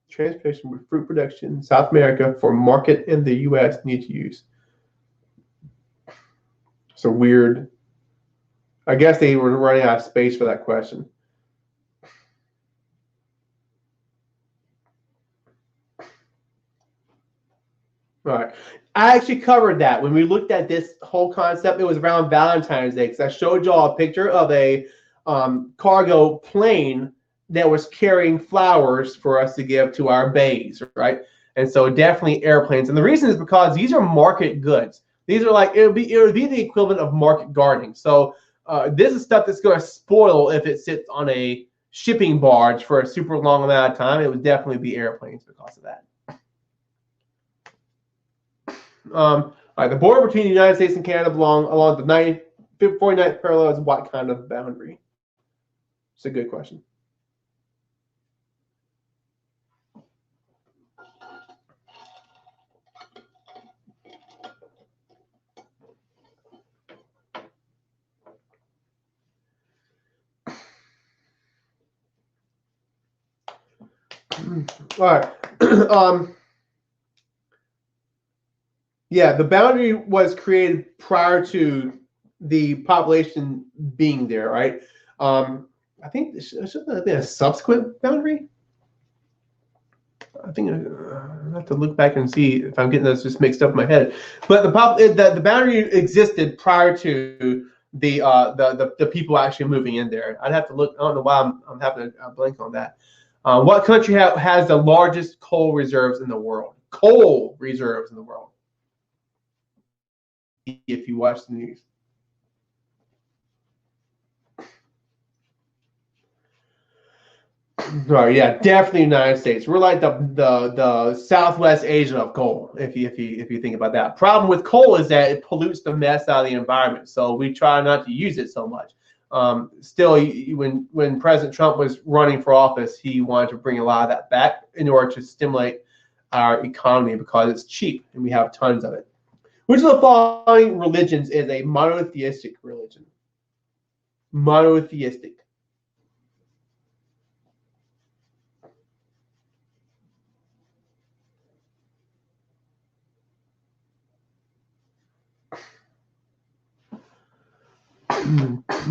transportation would fruit production in South America for market in the U.S. need to use? So weird. I guess they were running out of space for that question. All right. I actually covered that when we looked at this whole concept. It was around Valentine's Day because I showed y'all a picture of a cargo plane that was carrying flowers for us to give to our bays, right? And so definitely airplanes. And the reason is because these are market goods. These are like it would be the equivalent of market gardening. So this is stuff that's going to spoil if it sits on a shipping barge for a super long amount of time. It would definitely be airplanes because of that. All right, the border between the United States and Canada along the 49th parallel is what kind of boundary? It's a good question. All right. Yeah, the boundary was created prior to the population being there, right? I think there should have been a subsequent boundary. I think I have to look back and see if I'm getting those just mixed up in my head. But the boundary existed prior to the people actually moving in there. I'd have to look. I don't know why I'm having a blank on that. What country has the largest coal reserves in the world? Coal reserves in the world. If you watch the news. Oh yeah, definitely United States. We're like the Southwest Asia of coal, if you think about that. Problem with coal is that it pollutes the mess out of the environment, so we try not to use it so much. Still, when President Trump was running for office, he wanted to bring a lot of that back in order to stimulate our economy because it's cheap and we have tons of it. Which of the following religions is a monotheistic religion? Monotheistic.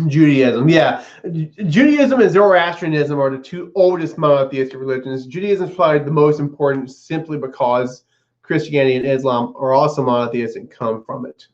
Judaism, yeah. Judaism and Zoroastrianism are the two oldest monotheistic religions. Judaism is probably the most important simply because Christianity and Islam are also monotheistic and come from it.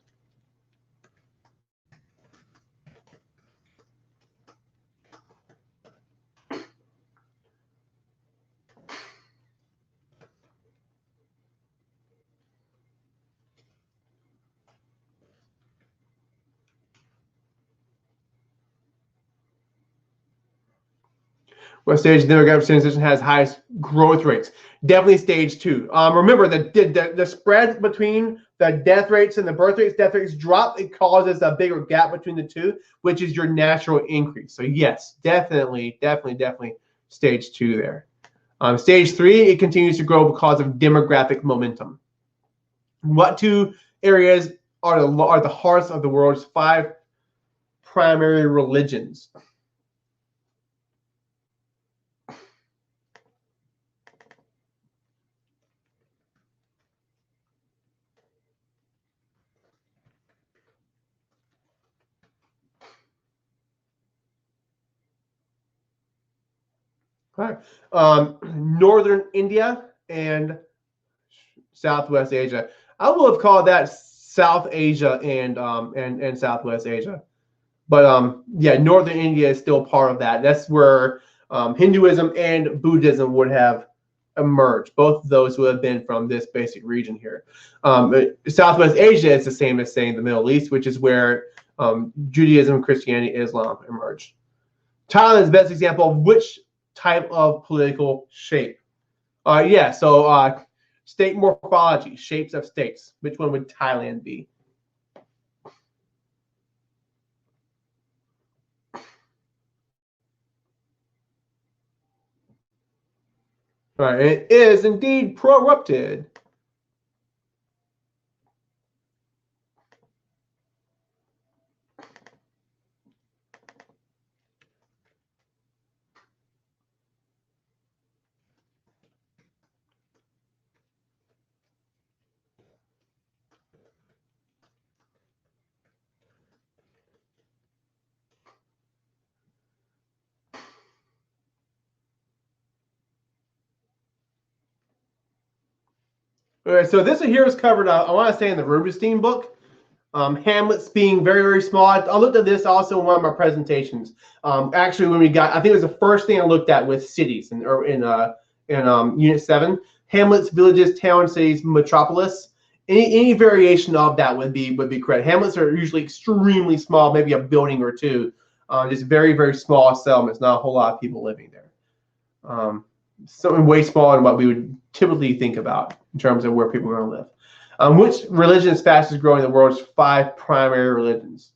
What stage of demographic transition has highest growth rates? Definitely stage 2. Remember, the spread between the death rates and the birth rates drop. It causes a bigger gap between the two, which is your natural increase. So yes, definitely stage 2 there. Stage 3, it continues to grow because of demographic momentum. What two areas are the hearts of the world's 5 primary religions? All right. Northern India and Southwest Asia. I would have called that South Asia and Southwest Asia. But yeah, Northern India is still part of that. That's where Hinduism and Buddhism would have emerged. Both of those would have been from this basic region here. Southwest Asia is the same as saying the Middle East, which is where Judaism, Christianity, Islam emerged. Thailand is the best example of which type of political shape. Yeah, so state morphology, shapes of states. Which one would Thailand be? All right, it is indeed corrupted. All right, so this here is covered, I want to say, in the Rubenstein book. Hamlet's being very, very small. I looked at this also in one of my presentations. Actually, when we got, I think it was the first thing I looked at with cities in Unit 7. Hamlet's villages, towns, cities, metropolis. Any variation of that would be correct. Hamlets are usually extremely small, maybe a building or two. Just very, very small settlements, not a whole lot of people living there. Something way smaller than what we would typically think about in terms of where people are going to live. Which religion is fastest growing in the world's 5 primary religions?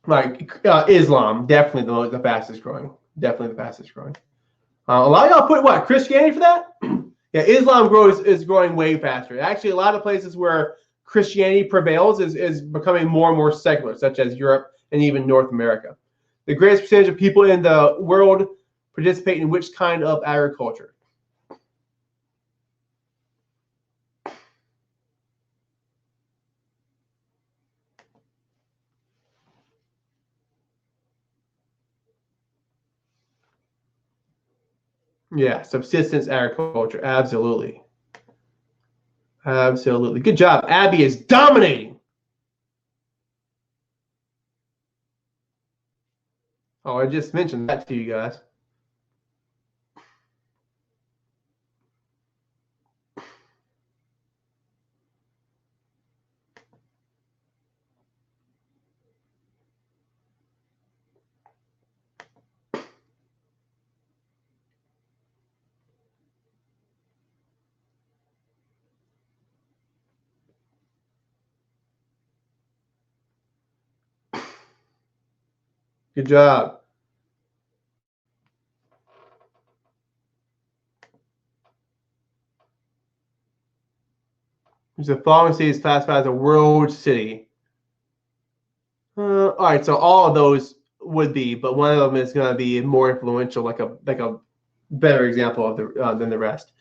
Like Islam, definitely the fastest growing. Definitely the fastest growing. A lot of y'all put what, Christianity for that? Yeah, Islam is growing way faster. Actually, a lot of places where Christianity prevails is becoming more and more secular, such as Europe and even North America. The greatest percentage of people in the world participate in which kind of agriculture? Yeah, subsistence agriculture. Absolutely. Absolutely. Good job. Abby is dominating. Oh, I just mentioned that to you guys. Good job. The following city is classified as a world city. All right, so all of those would be, but one of them is going to be more influential, like a better example of the than the rest.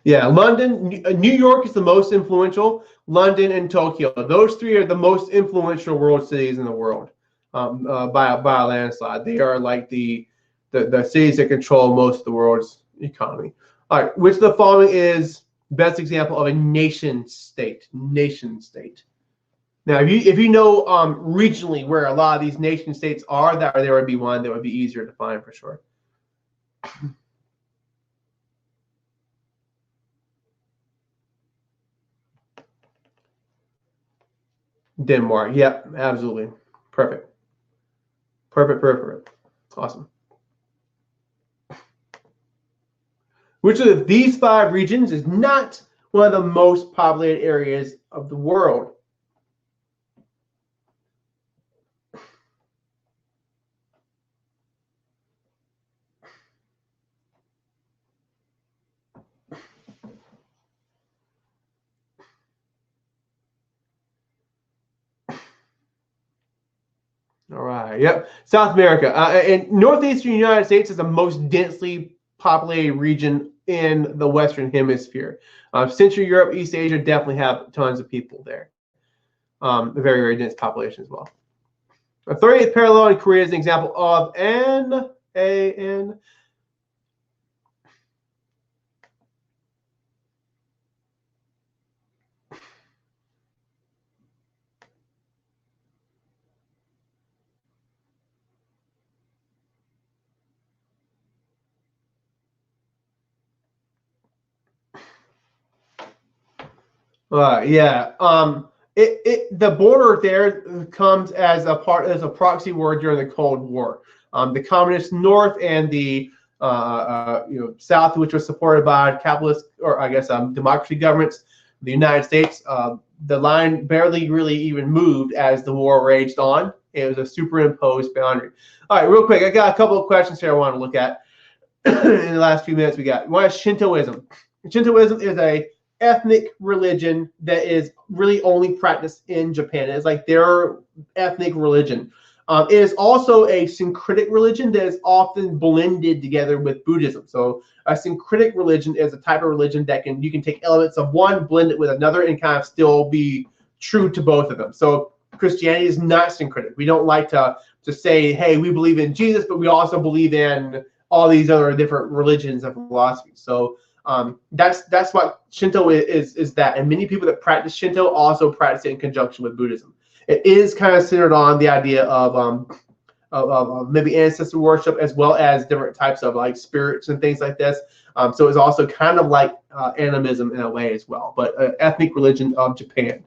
Yeah, London, New York is the most influential. London and Tokyo, those 3 are the most influential world cities in the world by a landslide. They are like the cities that control most of the world's economy. All right, which of the following is best example of a nation state? Nation state. Now, if you know regionally where a lot of these nation states are, there would be one that would be easier to find for sure. Denmark. Yep, absolutely. Perfect. Perfect. Awesome. Which of these 5 regions is not one of the most populated areas of the world? All right. Yep. South America. And northeastern United States is the most densely populated region in the Western Hemisphere. Central Europe, East Asia definitely have tons of people there. A very, very dense population as well. A 30th parallel in Korea is an example of NaN. Yeah. The border there comes as a proxy war during the Cold War. The communist North and the South, which was supported by capitalist or I guess democracy governments, the United States. The line barely really even moved as the war raged on. It was a superimposed boundary. All right, real quick, I got a couple of questions here I want to look at in the last few minutes we got. One is Shintoism. Shintoism is a ethnic religion that is really only practiced in Japan. It's like their ethnic religion. It is also a syncretic religion that is often blended together with Buddhism. So a syncretic religion is a type of religion that you can take elements of one, blend it with another, and kind of still be true to both of them. So Christianity is not syncretic. We don't like to say, hey, we believe in Jesus, but we also believe in all these other different religions and philosophies. So that's what Shinto is that. And many people that practice Shinto also practice it in conjunction with Buddhism. It is kind of centered on the idea of maybe ancestor worship as well as different types of like spirits and things like this. So it's also kind of like animism in a way as well, but ethnic religion of Japan.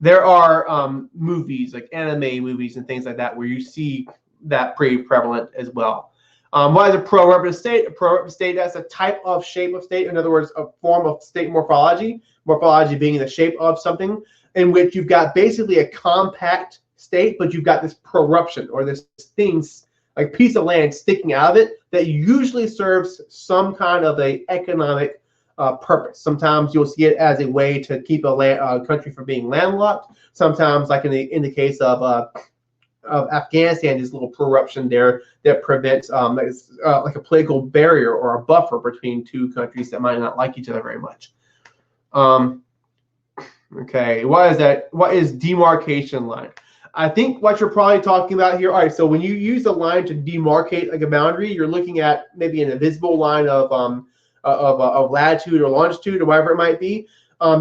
There are movies like anime movies and things like that where you see that pretty prevalent as well. What is a pro-representative state? A pro-representative state, that's a type of shape of state. In other words, a form of state morphology. Morphology being the shape of something in which you've got basically a compact state, but you've got this proruption or this thing, like piece of land sticking out of it that usually serves some kind of a economic purpose. Sometimes you'll see it as a way to keep a country from being landlocked. Sometimes, like in the case of Afghanistan, this little proruption there that prevents like a political barrier or a buffer between two countries that might not like each other very much. Okay, what is that? What is demarcation line? I think what you're probably talking about here. All right, so when you use a line to demarcate like a boundary, you're looking at maybe an invisible line of latitude or longitude or whatever it might be.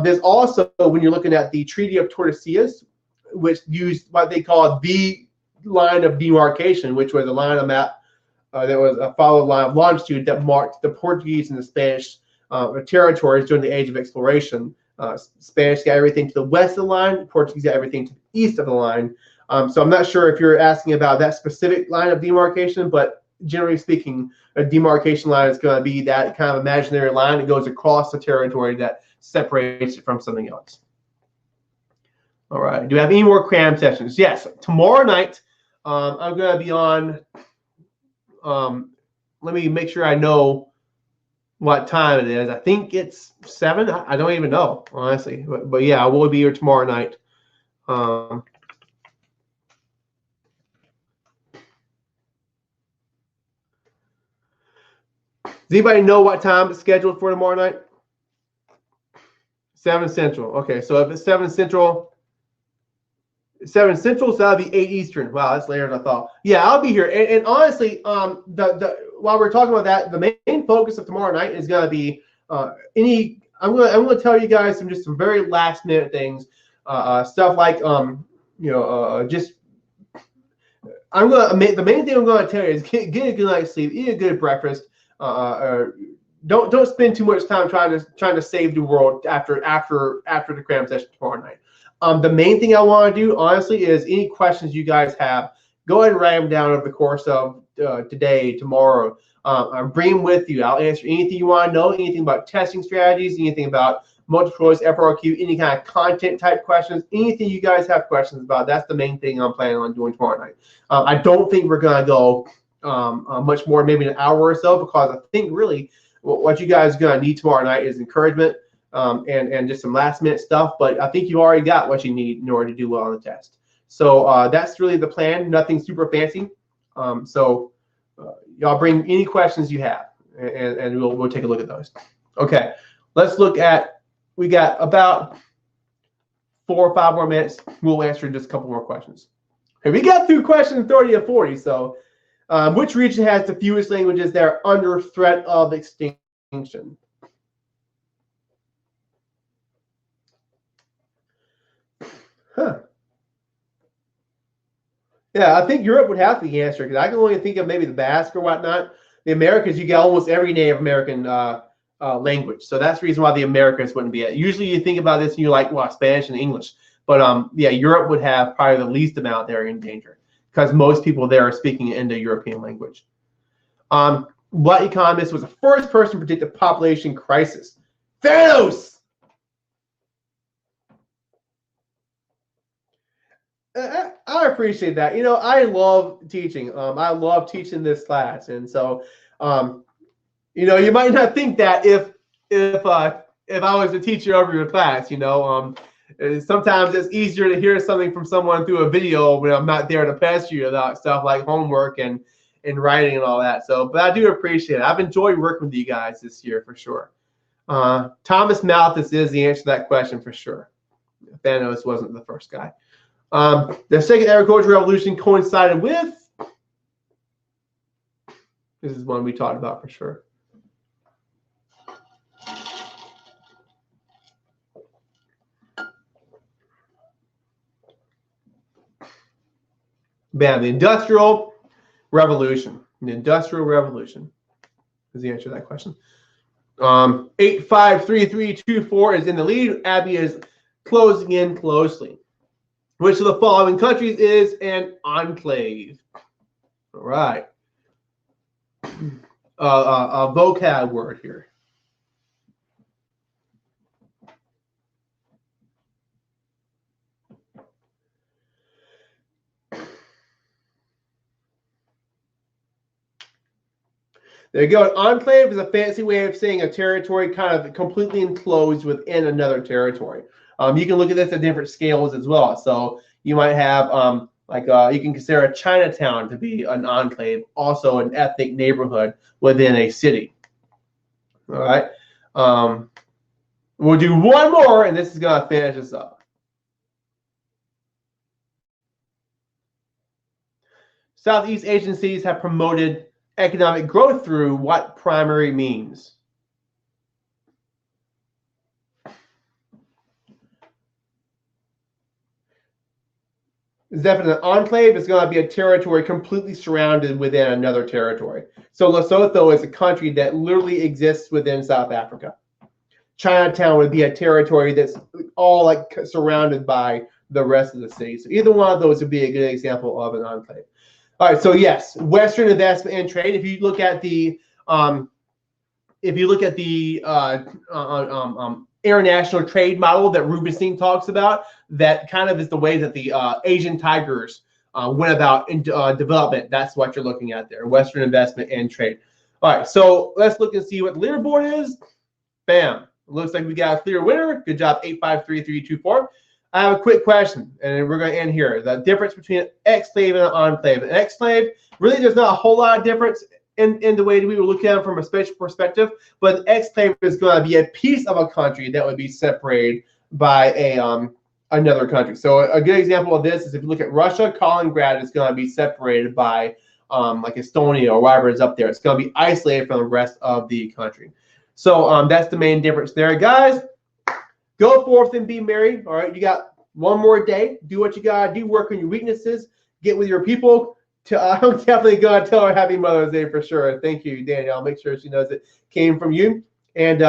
There's also, when you're looking at the Treaty of Tordesillas, which used what they call the line of demarcation, which was a line of map that was a followed line of longitude that marked the Portuguese and the Spanish territories during the Age of Exploration. Spanish got everything to the west of the line, Portuguese got everything to the east of the line. So I'm not sure if you're asking about that specific line of demarcation, but generally speaking, a demarcation line is going to be that kind of imaginary line that goes across the territory that separates it from something else. All right. Do we have any more cram sessions? Yes. Tomorrow night, I'm going to be on. Let me make sure I know what time it is. I think it's 7. I don't even know, honestly. But yeah, I will be here tomorrow night. Does anybody know what time it's scheduled for tomorrow night? 7 Central. Okay, so if it's 7 Central, so that'll be 8 Eastern. Wow, that's later than I thought. Yeah, I'll be here. And honestly, while we're talking about that, the main focus of tomorrow night is going to be I'm going to tell you guys some very last minute things, stuff like just the main thing I'm going to tell you is get a good night's sleep, eat a good breakfast. Don't spend too much time trying to save the world after the cram session tomorrow night. The main thing I want to do, honestly, is any questions you guys have, go ahead and write them down over the course of today, tomorrow. Bring them with you. I'll answer anything you want to know, anything about testing strategies, anything about multiple choice, FRQ, any kind of content type questions, anything you guys have questions about. That's the main thing I'm planning on doing tomorrow night. I don't think we're going to go much more, maybe an hour or so, because I think really what you guys are going to need tomorrow night is encouragement and just some last minute stuff. But I think you've already got what you need in order to do well on the test. So that's really the plan. Nothing super fancy. So y'all bring any questions you have, and we'll take a look at those. Okay, let's look at. We got about 4 or 5 more minutes. We'll answer just a couple more questions. Okay, we got through question 30 of 40. So, which region has the fewest languages that are under threat of extinction? Huh. Yeah, I think Europe would have to be the answer, because I can only think of maybe the Basque or whatnot. The Americas, you got almost every Native American language. So that's the reason why the Americas wouldn't be it. Usually you think about this and you're like, well, Spanish and English. But yeah, Europe would have probably the least amount that are in danger, because most people there are speaking Indo-European language. What economist was the first person to predict a population crisis? Thanos! I appreciate that. You know, I love teaching. I love teaching this class, and so, you know, you might not think that if I was a teacher over your class. You know, sometimes it's easier to hear something from someone through a video when I'm not there to pester you about stuff like homework and writing and all that. So, but I do appreciate it. I've enjoyed working with you guys this year for sure. Thomas Malthus is the answer to that question for sure. Thanos wasn't the first guy. The second agricultural revolution coincided with. This is one we talked about for sure. Bam, the Industrial Revolution. The Industrial Revolution is the answer to that question. 853324 is in the lead. Abby is closing in closely. Which of the following countries is an enclave? All right. A vocab word here. There you go. An enclave is a fancy way of saying a territory kind of completely enclosed within another territory. You can look at this at different scales as well. So you might have you can consider a Chinatown to be an enclave, also an ethnic neighborhood within a city. All right. We'll do one more, and this is going to finish us up. Southeast agencies have promoted economic growth through what primary means? It's definitely an enclave. It's going to be a territory completely surrounded within another territory. So Lesotho is a country that literally exists within South Africa. Chinatown would be a territory that's all like surrounded by the rest of the city. So either one of those would be a good example of an enclave. All right. So yes, Western investment and trade. If you look at the international trade model that Rubenstein talks about, that kind of is the way that the Asian tigers went about in development. That's what you're looking at there, Western investment and trade. All right, so let's look and see what the leaderboard is. Bam. Looks like we got a clear winner. Good job, 853324. I have a quick question, and we're going to end here. The difference between an exclave and an enclave. An exclave, really there's not a whole lot of difference in the way we would look at it from a spatial perspective, but an exclave is going to be a piece of a country that would be separated by a another country. So a good example of this is if you look at Russia, Kaliningrad is going to be separated by like Estonia or whatever is up there. It's going to be isolated from the rest of the country. So that's the main difference there, guys. Go forth and be merry. All right, you got one more day. Do what you gotta do. Work on your weaknesses. Get with your people. I'm definitely gonna tell her Happy Mother's Day for sure. Thank you, Danielle. I'll make sure she knows it came from you. And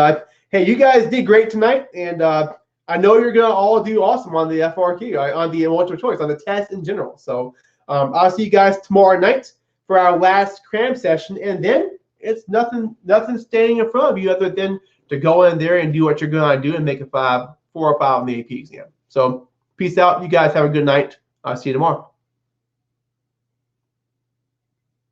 hey, you guys did great tonight. And I know you're gonna all do awesome on the FRQ, on the multiple choice, on the test in general. So I'll see you guys tomorrow night for our last cram session, and then it's nothing standing in front of you other than to go in there and do what you're gonna do and make a 4 or 5 on the AP exam. So peace out. You guys have a good night. I'll see you tomorrow.